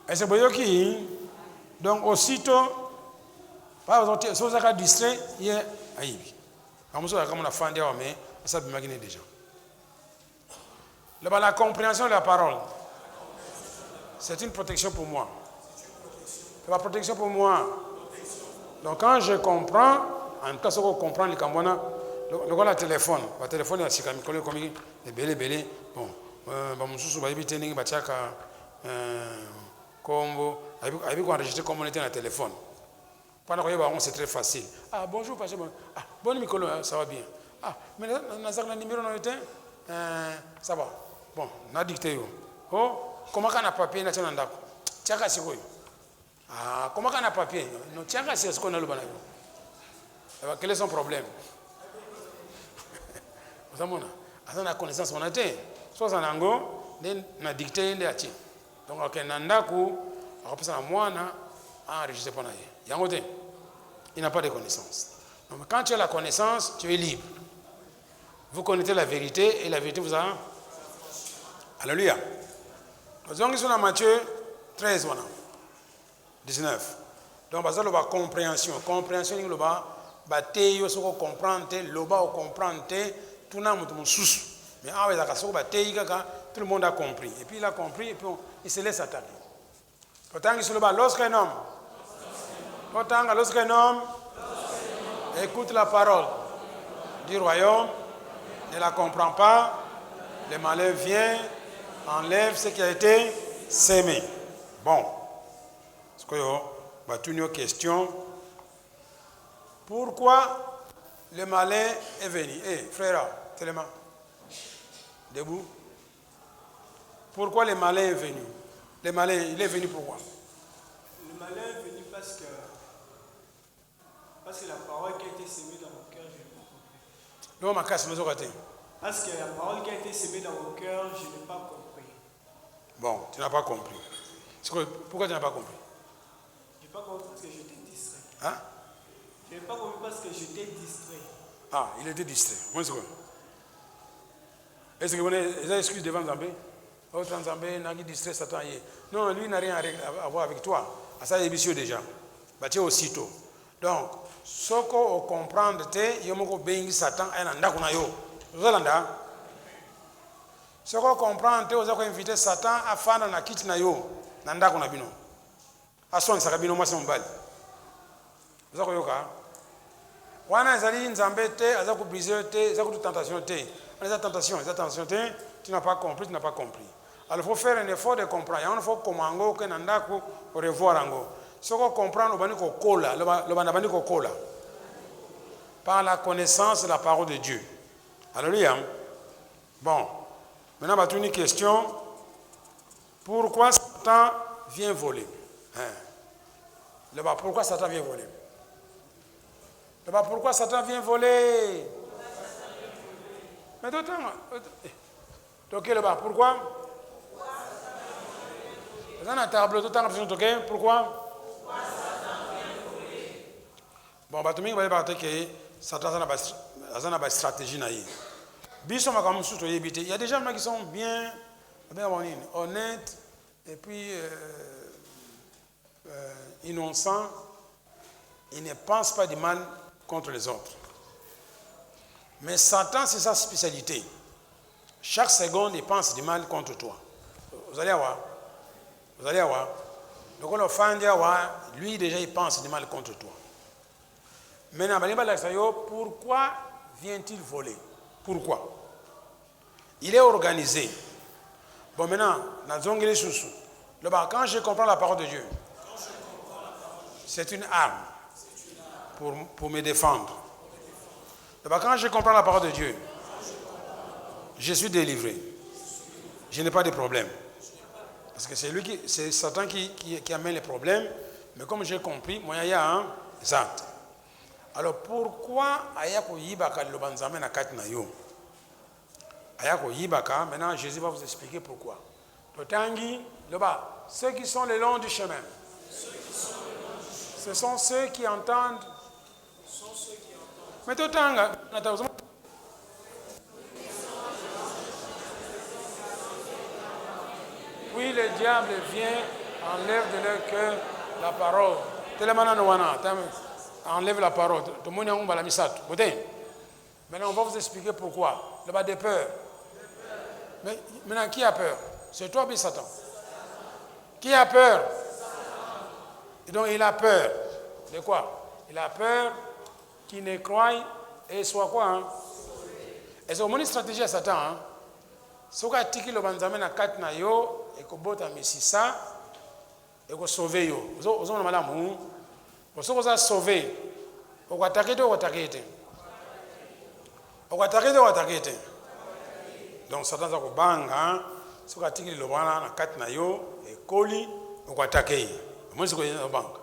Et c'est pour eux qui, donc aussitôt, par exemple, si vous avez distrait, il y a aïbi. Comme on a fait mais ça peut m'imaginer déjà. La compréhension de la parole, c'est une protection pour moi. C'est la protection pour moi. Donc quand je comprends, en tout cas, ce qu'on comprend, les Cambouana, le téléphone, il y a des belé, bon, je vais Combo, avec enregistrer comme on était dans le téléphone. Pendant que c'est très facile. Ah, bonjour, pasteur. Ah, bon, Micolo, ça va bien. Ah, mais là, on a un numéro dans le temps. Ça va. Bon, on a dicté. Oh, comment on a papier, on a tiens, c'est quoi? Ah, comment on a papier? Non, tiens, c'est ce qu'on a le banal. Quel est son problème? Vous savez, on a connaissance, on a été. Soit en ango, on a dicté, on a dit. Donc, Nandaku, moi, enregistré pendant il n'a pas de connaissance. Donc, quand tu as la connaissance, tu es libre. Vous connaissez la vérité et la vérité vous a. Alléluia. Nous sommes dans Matthieu 13, 19. Donc, nous avons la compréhension. Compréhension, nous avons comprendre, tout le monde sous. Mais tout le monde a compris. Et puis il a compris, et puis il se laisse attaquer. Lorsqu'un homme écoute la parole du royaume, ne la comprend pas, le malheur vient, enlève ce qui a été sémé. Bon. Est-ce que vous avez une question? Pourquoi le malheur est venu? Frère, tellement. Debout. Pourquoi le malheur est venu? Le malheur, il est venu pourquoi? Le malheur est venu parce que la parole qui a été semée dans mon cœur, je n'ai pas compris. Parce que la parole qui a été semée dans mon cœur, je n'ai pas compris. Bon, tu n'as pas compris. Pourquoi tu n'as pas compris? Je n'ai pas compris parce que j'étais distrait. Hein? Je n'ai pas compris parce que j'étais distrait. Ah, il était distrait. Est-ce que vous avez des excuses devant Zambé? Oh, Zambé n'a pas distrait Satan. Non, lui n'a rien à voir avec toi. Ça, il est vicieux déjà. Tu es aussitôt. Donc, ce qu'on comprend, c'est que Satan est un Zalanda. Ce qu'on comprend, c'est qu'on invite Satan à faire dans la kit na yo, dans la bino. À son sakabino moi c'est mon bal. Vous avez compris? Wana ezali nzambe te, azaku briser te, azaku tentation te. Les tentations te, tu n'as pas compris, tu n'as pas compris. Alors il faut faire un effort de comprendre. Il faut commander que nandako au revoir ango. Ce qu'on comprend, le bani ko kola, le bani ko kola. Par la connaissance de la parole de Dieu. Alléluia. Bon. Maintenant, on va une question. Pourquoi Satan vient voler? Pourquoi Satan vient voler? Pourquoi Satan vient voler? Mais d'autant. Ok, là-bas, pourquoi? Dans la table, pourquoi? Bon, bah, tout le monde va dire que Satan a une stratégie. Il y a des gens qui sont bien honnêtes et puis innocents. Ils ne pensent pas du mal contre les autres. Mais Satan, c'est sa spécialité. Chaque seconde, il pense du mal contre toi. Vous allez voir. Vous allez voir. Donc, on va lui, déjà, il pense du mal contre toi. Maintenant, pourquoi vient-il voler? Pourquoi? Il est organisé. Bon, maintenant, quand je comprends la parole de Dieu, c'est une arme pour me défendre. Quand je comprends la parole de Dieu, je suis délivré. Je n'ai pas de problème. Parce que c'est Satan qui amène les problèmes. Mais comme j'ai compris, moi, il y a un exact. Alors pourquoi ayako yibaka le banzame na kati na yo? Ayako yibaka, maintenant Jésus va vous expliquer pourquoi. Totangi, là-bas, ceux qui sont le long du chemin. Ce sont ceux qui entendent. Mais totanga, puis le diable vient, enlève de leur cœur la parole. Enlève la parole. Maintenant, on va vous expliquer pourquoi. Le bas de peur. Mais maintenant, qui a peur? C'est toi, bien Satan. Qui a peur? Et donc, il a peur. De quoi? Il a peur qu'il ne croie et soit quoi? Hein? Et c'est une stratégie à Satan. Hein? Si vous avez le banzame na kat na yo, et que vous avez ça, et que vous sauvez yo. Vous avez mal à mou. Vous avez sauvé. Vous avez attaqué, vous avez attaqué. Vous avez attaqué, vous avez attaqué. Donc, Satan a dit, banga, si vous avez le banzame na kat na yo, et coli, vous avez attaqué. Moi, c'est ce que je banque.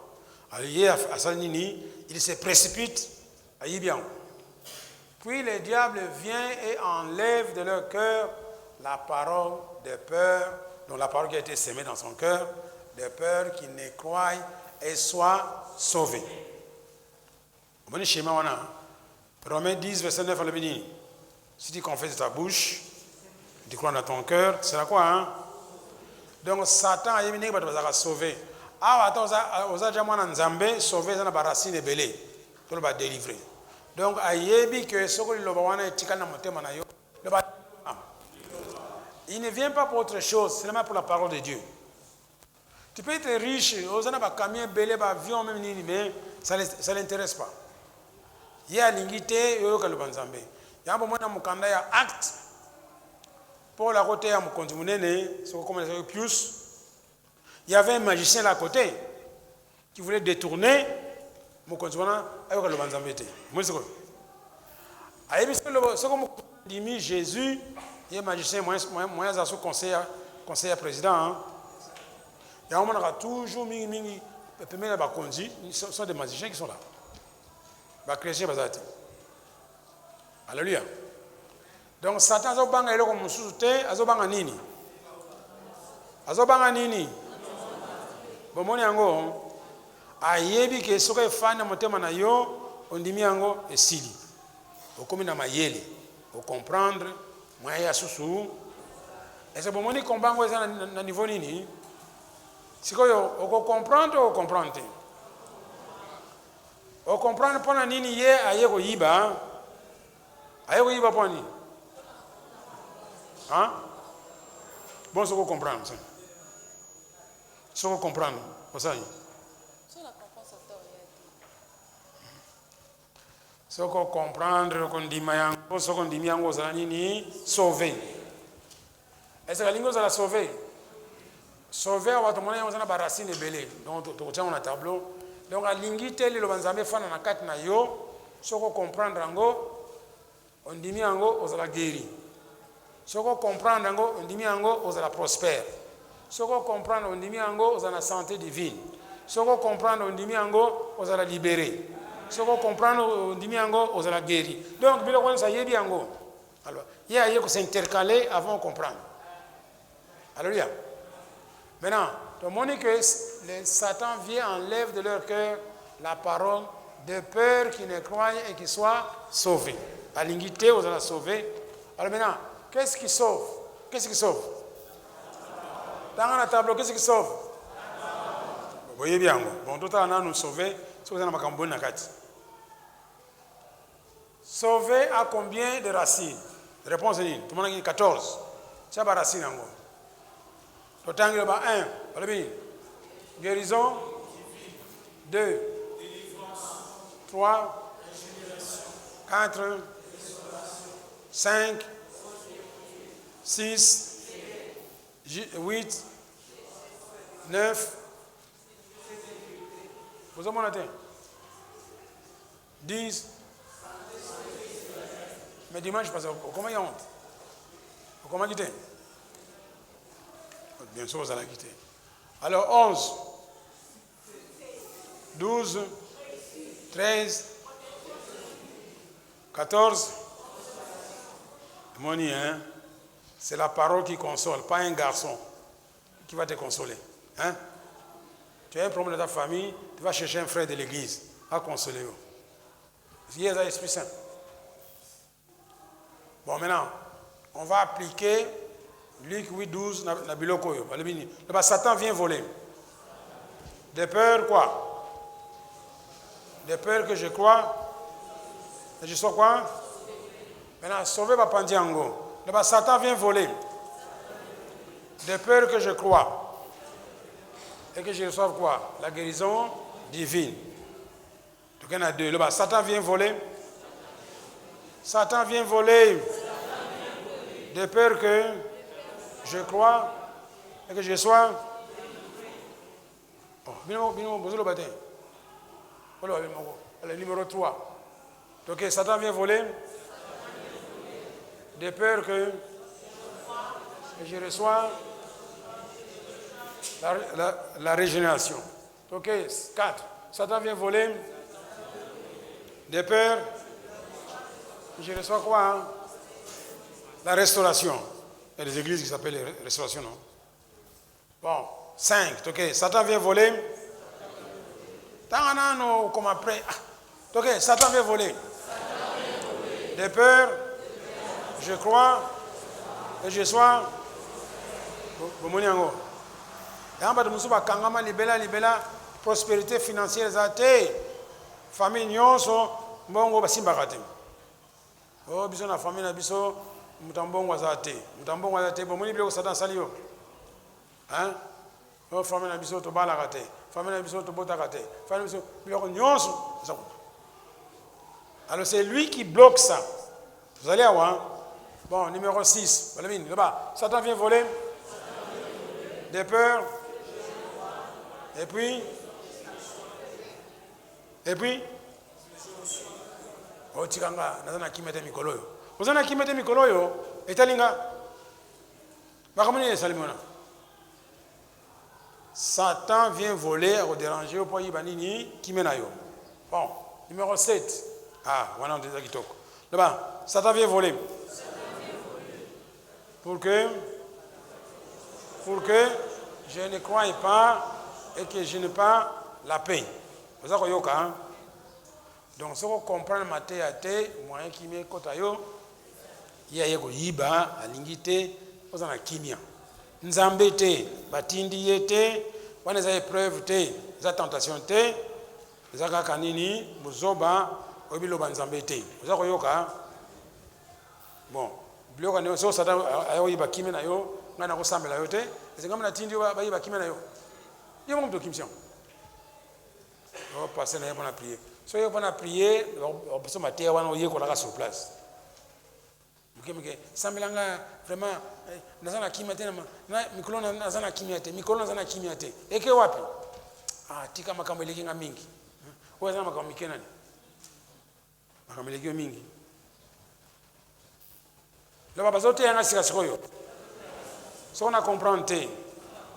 Alors, il se précipite à Yibian. Puis le diable vient et enlève de leur cœur la parole de peur, dont la parole qui a été sémée dans son cœur, de peur qu'il ne croie et soit sauvé. Vous voyez schéma, on a Romains 10, verset 9, on dit, si tu confesses de ta bouche, tu crois dans ton cœur, c'est la quoi, hein? Donc Satan a été sauvé. Ah, attends, aux adjamans Nzambe, sauvé dans la racine de belé, pour le délivrer. Donc, ayebi que ce que le bawana est tikal na motema na yo, il ne vient pas pour autre chose, c'est seulement pour la parole de Dieu. Tu peux être riche, aux années camion belé, avion même mais ça l'intéresse pas. Il y a l'ingité, yo le banzambe. Il y a un moment dans mukanda ya acte pour la côté à mukonzi munene, c'est comme les pius. Il y avait un magicien là à côté qui voulait détourner mon conjoint avec le banzambete. Moi c'est quoi? Aïe, c'est comme dit Jésus, il y a un magicien, moi à son conseiller président. Il y a un moment où toujours mingi, ce sont des magiciens qui sont là. Les chrétiens bazati. Alléluia. Donc Satan a banga ile comme sous-té, azobanga nini? Azobanga nini? Bomoni yango ayebi ke soka efana motema na yo ondimi yango esili okomi na mayele o comprendre moya susu ese bomoni kombango eza na niveau nini sikoyo oko comprendre o comprendre o comprendre pona nini ye ayeko yiba poni hein Bon, ce qu'on comprend, ça. Ce qu'on comprend, c'est ça. Ce qu'on comprend, ce qu'on dit, c'est sauver. Est-ce que la ligne va sauver? Sauver, on va te montrer une racine belée. Donc, tu as un tableau. Donc, la ligne telle, le banzamé fan na kat na yo, ce qu'on comprend, on dit miango aux la guéri. Ce qu'on comprend, on dit miango aux la prospère. Ce qu'on comprend, on dit miango aux la santé divine. Ce qu'on comprend, on dit miango aux la libérer. Ce qu'on comprend, on dit miango aux la guéri. Donc, bilo ça y est bien go. Alors, il y a que s'intercaler avant de comprendre. Alléluia. Maintenant, tu montres que Satan vient enlève de leur cœur la parole de peur qu'ils ne croient et qu'ils soient sauvés. La linguité, vous allez sauver. Alors maintenant, qu'est-ce qui sauve? Qu'est-ce qui sauve? Dans le tableau, qu'est-ce qui sauve? Vous voyez bien. Bon, tout à l'heure, nous sauver. Sauver à combien de racines? Réponse est tout le monde dit 14. C'est pas racine encore. Total, il y a 1. Guérison. 2. 3. 4. 5. 6. 8. 9. Vous avez mon 10. Mais dimanche, comment il y a honte? Comment quitter? Bien sûr, vous allez quitter. Alors, 11, 12, 13, 14. Moni, hein? C'est la parole qui console, pas un garçon qui va te consoler. Hein? Tu as un problème dans ta famille, tu vas chercher un frère de l'église à consoler. Il y a l'Esprit Saint. Bon, maintenant, on va appliquer Luc 8, 12, Satan vient voler. De peur quoi? De peur que je crois. Et je sois quoi? Maintenant, sauver ma pandiango. Satan vient voler. De peur que je crois. Et que je reçoive quoi? La guérison divine. Donc il y en a deux. Satan vient voler. Satan vient voler. De peur que je crois et que je sois. Le numéro 3. Donc Satan vient voler. De peur que je reçois la régénération. Ok, 4. Satan vient voler. De peur que je reçois quoi? Hein? La restauration. Il y a des églises qui s'appellent restauration, non? Bon, 5. Ok, Satan vient voler. Comme après. Ok, Satan vient voler. De peur, je crois et je sois. Prospérité financière, famille nyonso, mbongo basimbakate. Oh, biso na famille na biso, mutambongo azate. Mutambongo azate, bomoni biloko Satan salio. Hein? Oh, famille na biso to balakate. Famille na biso to botakate. Famille na biso biloko nyonso. Alors c'est lui qui bloque ça. Vous allez avoir. Bon, numéro 6. Là-bas, Satan vient voler. Des peurs. Et puis. Oh, tikanga, nazana kimete mikolo yo. Ozana kimete mikolo yo, etalinga. Bakamoni salimona. Satan vient voler, à déranger au point Ibanini, Kimenayo. Bon, numéro 7. Ah, voilà, on dit ça. Là-bas, Satan vient voler. Pour que je ne croie pas et que je n'ai pas la paix. Vous avez compris, hein? Donc, si vous comprenez ma théâtre, moyen qui met kotayo, il y a yiba, alingite, vous en avez kimia. Nzambete, batindi yete, waneza épreuve te, za tentation te, za kanini, muzoba, obilo banzambete. Vous avez compris, bon, bloka ne so Satan ayo yiba kimia na yo, ngana ko sambela yo te ezengama na tindi ba yiba kimena yo yo mo to kimsion o passer na pour prier so yo pour prier on peut se mater wana yo ko la sur place mukemeke sambelanga vraiment nazana kimate na mikolo nazana kimate mikolo nazana kimate eke wapi tika makambo lekinga mingi wewe zana makambo mikenani makambo lekio mingi le baba zote yanga sika sikoyo so on a comprendre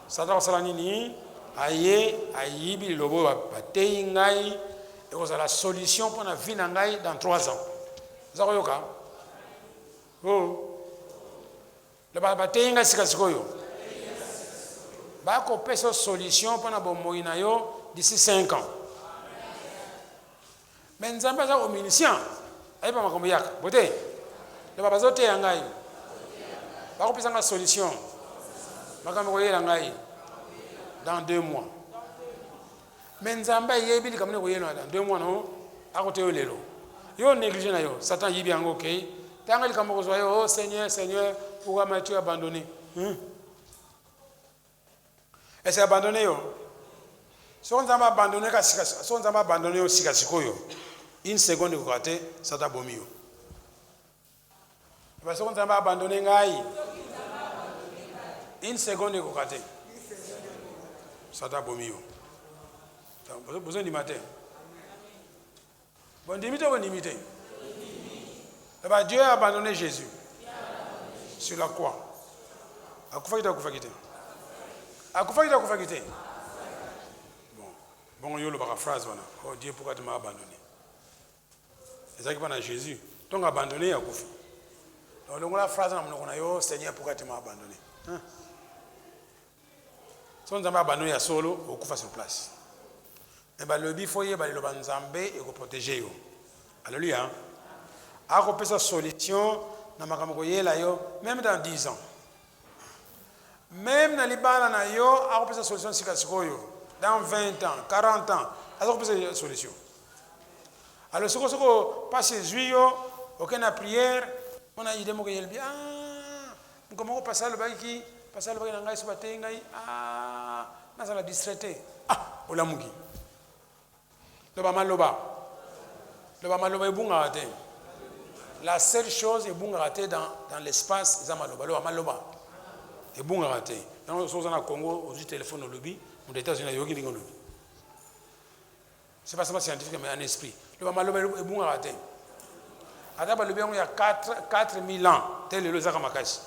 ça doit sala nini ayibi lobo batei ngai et ko la solution pour na vie na ngai dans 3 ans za koyoka le baba batei ngai sika sikoyo ba ko pesa solution pour na bomoi na yo d'ici 5 ans mais nzamba za ominisien aiba makombo yaka bote le baba zote yangai ba ko pesa nga solution makambo ko yela ngai dans 2 mois mais nzamba yebi kamne ko yela dans 2 mois no akote yo lelo yo négligé na yo satan yibi yango okay tanga likambo ko zo yo Seigneur pourquoi m'as-tu abandonné et c'est abandonné yo so nzamba abandonné ka sika so nzamba abandonné yo sika sikoyo une seconde ko raté satan bomi yo ba so nzamba abandonné ngai une seconde ko raté satan bomi yo besoin du matin bon limité Dieu a abandonné Jésus sur la croix akufakite bon yo le paraphrase wana oh Dieu pourquoi tu m'as abandonné c'est ça qui parle à Jésus donc abandonné akufi donc la phrase na monoko na yo Seigneur pourquoi tu m'as abandonné so nzamba abandonné ya solo okufa sur place mais ba lobi foye ba loba nzambe et ko protéger yo alléluia a ko pesa solution na makambo ko yela yo même dans 10 ans même na libala na yo a ko pesa solution sika sikoyo dans 20 ans 40 ans a ko pesa solution alors soko passe juillet aucune prière on a idée mo ko yelbi ko passer le baki passer le baki na ngai so batei ngai na sala distraité olamuki le ba maloba ebunga te la seule chose ebunga te dans l'espace za maloba le ba maloba ebunga te dans so na Congo au téléphone au lobby aux États-Unis yoki lingo lobby c'est pas seulement scientifique mais en esprit le ba maloba ebunga te ata ba lobby il y a 4000 ans tel le zaka makasi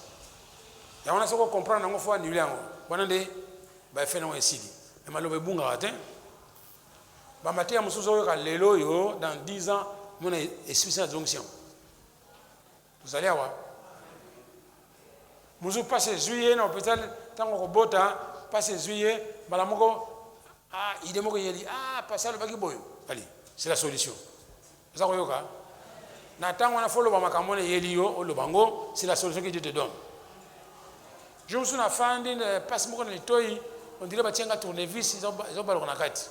ya wana soko comprendre ngo fo annuler ngo bonande ba fait no esidi le maloba ebunga te ba matia musuzo ka lelo yo dans 10 ans mon esprit de jonction vous allez voir musu passe juillet na hôpital tango ko bota passe juillet bala moko ide moko yeli passer le baki boyo allez c'est la solution ça ko yoka na tango na follow ba makamone yeli yo lo bango c'est la solution que Dieu te donne je me suis na fandi passe moko na toyi on dirait ba tianga tournevis ils ont balo na kati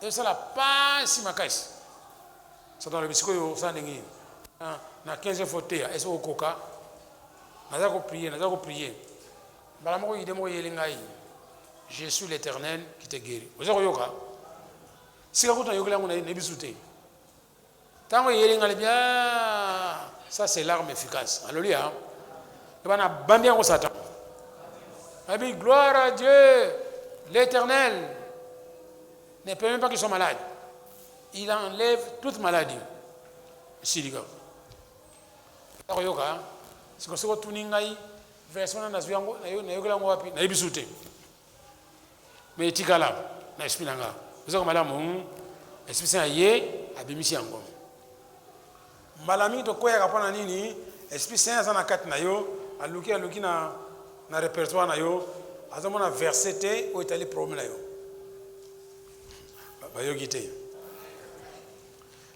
et ça la passe makasi ça dans le bisiko yo ça ndingi na 15 faute ya eso koka naza ko prier bala moko ide moko yelingai je suis l'Éternel qui te guérit oza ko yoka sika kuta yokela ngona ne bisute tango yelinga bien ça c'est l'arme efficace alléluia bana bambia ko satan abi gloire à Dieu l'Éternel ne peut même pas qu'ils soient malades. Il enlève toute maladie. Siliga. Takoyoka, c'est que ce que tu n'ingai, version na zwiango, na yogela ngwapi, na ibisute. Mais tikala, na espinanga. Vous avez malamu, espisa ye, abimisi yango. Malami to koya kapana nini, espisa sana kat na yo, aluki na répertoire na yo, azamona verset o itali problème na yo. Bayogite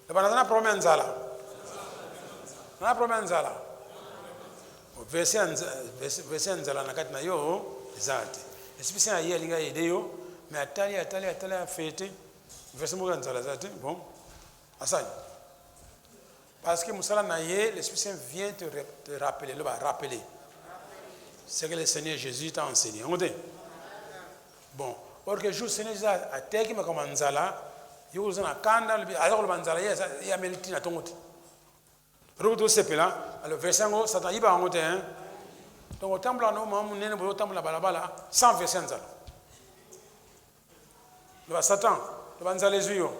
la banana problème nzala na problème nzala verset nzala na kati na yo ezate espèce ya yelinga yedeyo mais atali fête verset mo nzala zate bon asani parce que musala na ye l'esprit saint vient te rappeler le va rappeler ce que le Seigneur Jésus t'a enseigné. Bon, or que le Seigneur Jésus a teki ma comme nzala, il y a un kanda, alors le manzala il y a meliti na tongote. Robuto sepela, alors verset ngo Satan iba ngote hein. Donc au temple no mamu nene bo temple la balabala sans verset nzala. Le Satan, le banzala zuyo.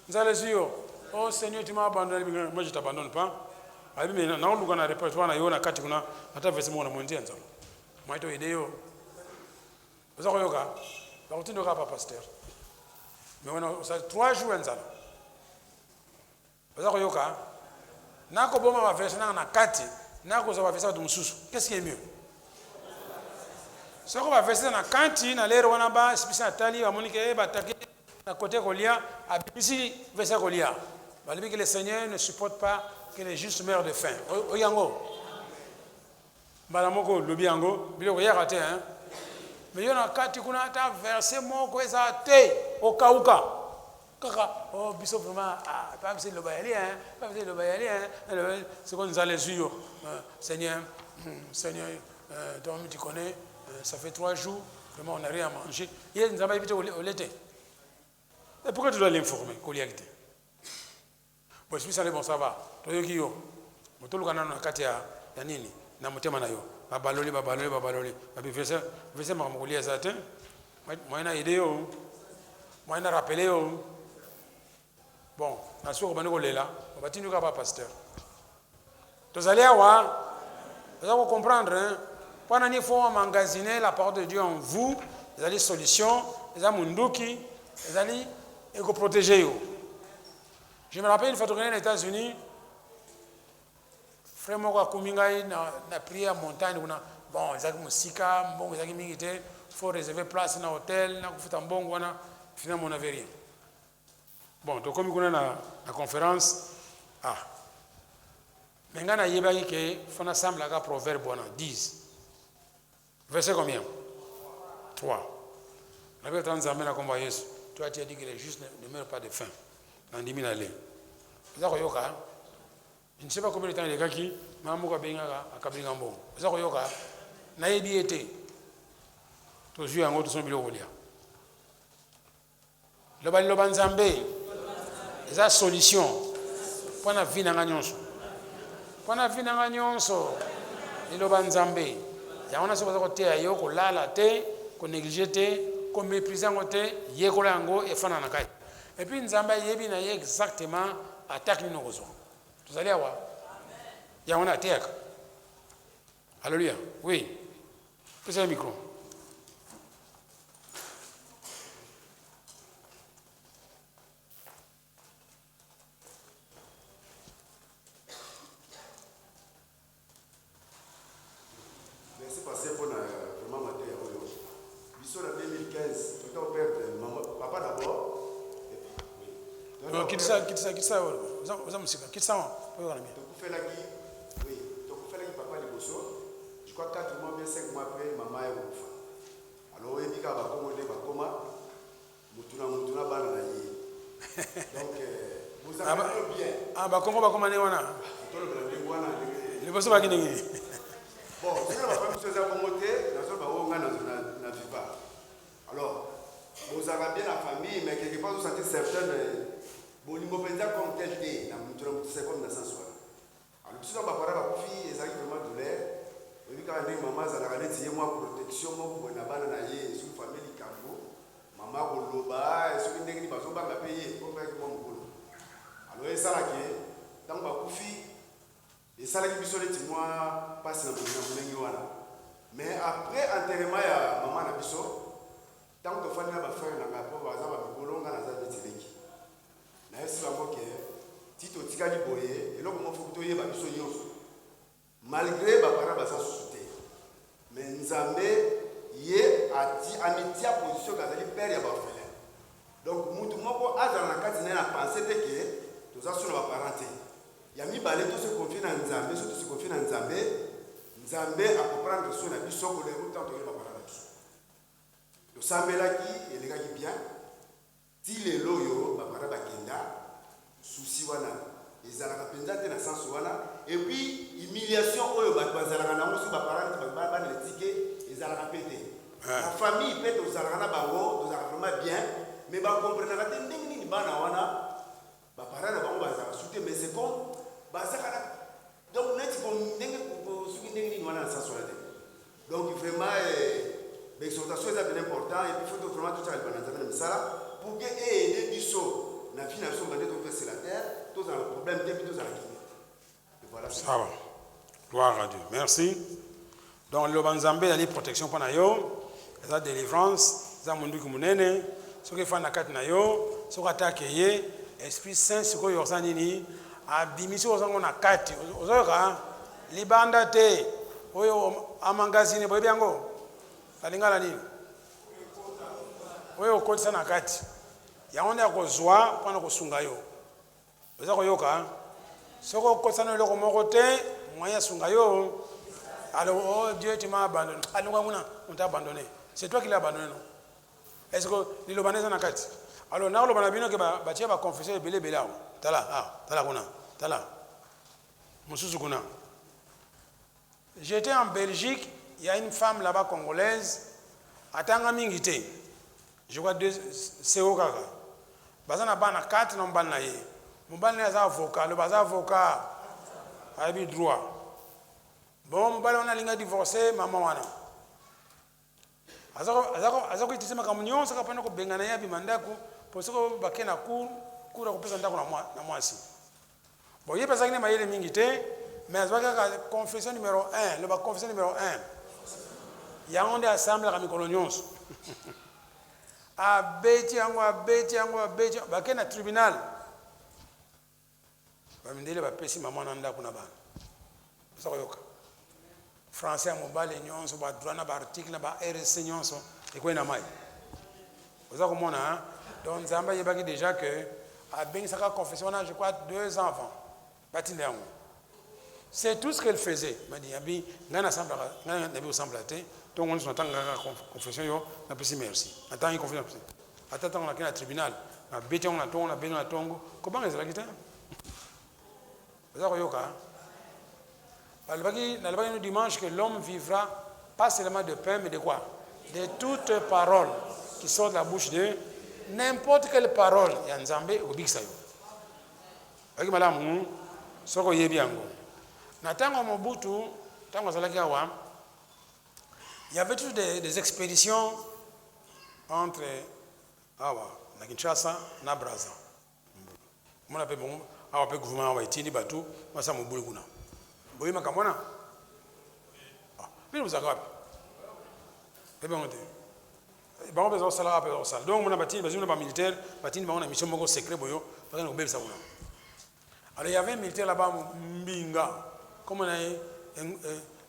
Nzala zuyo. Oh Seigneur, tu m'as abandonné, moi je t'abandonne pas. Abi mais na oluka na répertoire na yo na kati kuna ata verset mo na monte nzala. Moi to ideo. Vous avez yoga, la routine de pas pasteur. Mais on a 3 jours en zala. Vous avez yoga, n'a qu'au bon ma version na kati, n'a qu'au va faire ça de mususu. Qu'est-ce qui est mieux? Ce qu'on va faire ça na kanti na l'air wana ba spécial tali ba monique ba taquer na côté kolia, a bisi verset kolia. Ba que le Seigneur ne supporte pas que les justes meurent de faim. Oyango. Ba la moko lobi yango, biloko ya raté hein. Mais il y a un verset moko eza te okauka kaka oh biso vraiment pas besoin le bayali hein pas besoin le bayali hein c'est qu'on nous a les yeux Seigneur toi tu connais ça fait 3 jours vraiment on n'a rien à manger il nous a pas évité au l'été et pourquoi tu dois l'informer koliakité bon je suis allé bon ça va toi yoki yo motoluka na kati ya nini na motema na yo babaloli abi verset makamokoli ya zate moyena idée yo moyena rappeler yo bon na soko bande kolela batindi ka ba pasteur tozali awa vous allez comprendre hein pendant il faut emmagasiner la parole de Dieu en vous vous allez solution vous allez munduki vous allez eko protéger yo. Je me rappelle une fois tourné aux États-Unis. Frère moko akumingai na prière montagne kuna bon ezaki musika mbongo ezaki mingi te faut réserver place na hôtel na kufuta mbongo wana finalement on avait rien. Bon donc comme kuna na conférence mengana yebaki ke fona semble ka proverbe wana 10 verset combien 3 la Bible tanzamena na komba Yesu toi tu as dit que les justes ne meurent pas de faim nandimi na le zako yoka. Je ne sais pas combien de temps il y a qui maman ko benga akabenga mbongo za ko yoka na yebi ete to ju yango to so bilo kolia le bali lo banzambe eza solution pona vina nganyonso lo banzambe ya ona so ba ko te ayo ko lala te ko négliger te ko mépriser ngote yekola yango efana na kai et puis nzamba yebi na ye exactement attaque ni nozo. Vous allez avoir. Il y a un terre. Alléluia. Oui. Prenez le micro. Merci pasteur pour vraiment matin. Bisous en 2015. Tu as perdre maman, papa d'abord. Non, quitte ça. Vous avez musique. Quitte ça. Oui. Donc fait la papa de Bosso. Je crois 4 mois, bien 5 mois après, maman est ouf. Alors il dit qu'à Bakoma, Mutuna Bana. Donc vous avez bien. Ah Bakoma Newana. Le Bosso va gagner. Bon, si on va faire une chose à monter, dans Viva. Alors, vous avez bien la famille, mais quelque part vous sentez certaines. Bon, il m'a comme tel thé, c'est comme dans ce soir. Alors, si on va parler à la fille, ils ont vraiment douleur. Et puis, quand maman a regardé, moi, protection, pour une banane, sur une famille de Cambo, maman, pour l'oba, et sur une technique, parce qu'on va payer, pour faire mon boulot. Alors, et ça, là, tant que ma fille, et ça, là, qui sont les mois, passe dans le mais après, enterrement, il y a maman, la biso, tant que la famille va faire un rapport, par exemple, avec Bolonga, dans la vie. Na esi bango ke tito tikali boye eloko mo fukuto yeba biso nyonso malgré ba para ba sa susute mais nzambe ye ati amitia position kazali père ya ba fele donc mutu moko azala na kati na penser te ke toza sur ba parenté ya mi balé to se confier na nzambe so to se confier na nzambe a comprendre so na biso ko le route to yeba para biso to sambelaki elegaki bien ti lelo yo ba para bakenda souci wana ezalaka mpenza te na sens wana. Et puis humiliation oyo bato bazalaka nango soki baparent bana etike ezalaka mpe te. La famille mpe tozalaka na bango tozalaka vraiment bien, mais bakomprenaka te ndenge nini bana wana baparent na bango bazalaka sute, mais c'est comme bazalaka donc neti ndenge soki ndenge nini wana na sens wana te. Donc vraiment l'exhortation est très important, et puis il faut vraiment tout ça le misala pour que aider biso na vie na biso bande to faire la terre, tous ont un problème depuis tous à la Guinée. Voilà ça. Ça va. Gloire à Dieu. Merci. Donc le banzambe la protection pour na yo, la délivrance, za mundu kumunene, ce que fait na kat na yo, ce attaque ye, Esprit Saint ce que yo sanini, abimisi ozango na kati, ozoka libanda te, oyo amangazini boyebi yango. Balingala nini? Oyo okotisa na kati. Yango nde akozwa mpona kosunga yo. Oza koyoka. Soki okotisa na eloko moko te, moyen asunga yo. Alors, oh Dieu, tu m'as abandonné. On t'a abandonné. C'est toi qui l'as abandonné, non? Est-ce que liloba neza na kati? Alors, na loba na bino ke batia ba confesser ebele ebele awo. Tala kuna. Tala. Mosusu kuna. J'étais en Belgique. Il y a une femme là-bas congolaise, atanga mingite. Je vois deux CEO kaka. Bazana bana 4 non ban na ye. Mon ban na za avocat, le baza avocat. Abi droit. Bon, mon ban on a linga divorcé maman wana. Azako itisema kamunyo saka pano ko bengana ya bimandako, posoko bakena kura kopesa ndako na mwasi. Bon, il pesa kine mayele mingite, mais azaka confession numéro 1, le ba confession numéro 1. Il y a un assemblée à Mikolonions. A beti yango, baké na tribunal. Bamindele ba pesi maman nanda kuna ba. Ça yoka. Français mobile nyonso ba droit na ba article na ba RC nyonso et quoi na mai. Vous avez compris hein? Donc Zamba yebaki déjà que a ben saka confession je crois 2 ans avant. Batinde yango. C'est tout ce qu'elle faisait. M'a dit abi ngana assemblée ngana nabi assemblée. Donc on attend la confession yo na pesi merci. Attends une confession. Attends on a un tribunal. Na beti on a tongo na beno na tongo. Comment est-ce que vous avez yoka? Alvaki nous dimanche que l'homme vivra pas seulement de pain mais de quoi? De toutes paroles qui sortent de la bouche de n'importe quelle parole. Ya nzambe obikisa yo. Baki malamu soko yebi yango. Na tango Mobutu tango zalaki awa. Il y avait toujours des expéditions entre la Kinshasa et la Brazza. On appelle le gouvernement de Haïti, Batou, mais ça m'a boulé. Vous voyez ma camona? Mais vous avez c'est bien. On a besoin de salaire. Donc, on a bâti un militaire, on a mission de secret. Alors, il y avait un militaire là-bas, Mbinga. Comment on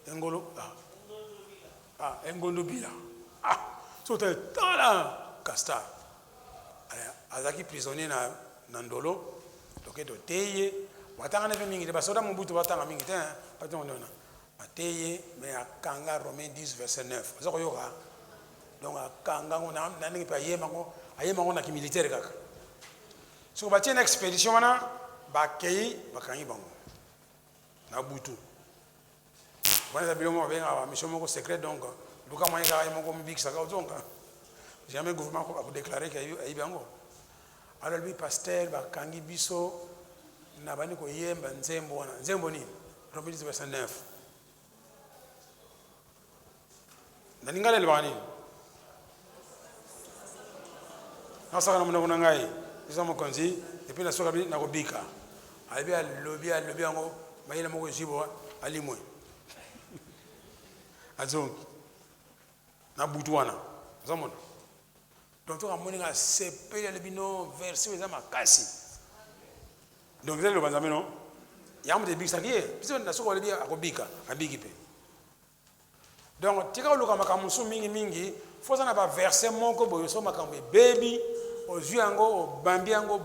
a Ngolo? Ngondo Bila. C'était là, Casta. Azaki prisonnier na Nandolo. Donc, il était watanga na mingi de basoda Mobutu watanga mingi te patron dona. Ateye mais à Kanga Romains 10 verset 9. Zako yoka. Donc à Kanga on a nani pa yemango na ki militaire kaka. So ba tiene expédition wana ba kei ba kanyi bango. Na Butu. Wana bilomo benga mission moko secret donc luka moyen ka yemoko mbik saka ozonga. Jamais gouvernement ko déclarer que ayi bango. Alors lui pasteur ba kangi biso na bani ko yemba nzembo wana. Nzembo ni Romains 10 verset 9. Na ningale le bani. Na saka na mona ngai. Isa mo konzi et puis na soka bi na ko bika. Abi a lobby ngo mayela moko jibo alimwe. Azongi na Butu wana. Zamona. Donc tu as monné à CP le bino verset za makasi. Donc c'est le banzame non. Ya mo de bika qui est. Puis na soko le bi akobika, abikipe. Donc tika luka makamusu mingi faut ça na ba verset moko boyo so makambe baby ozu yango bambi yango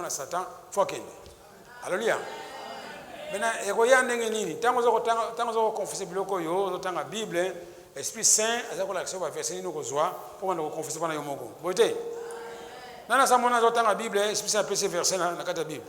na Satan faut kende. Alléluia. Maintenant eko ya ndenge nini tango zo confesser biloko yo zo tanga Bible Esprit Saint azako la action ba verset nini ko zwa pour na ko confesser bana yo moko. Boite. Nana sa mona zo tanga Bible Esprit Saint pese verset na kata Bible.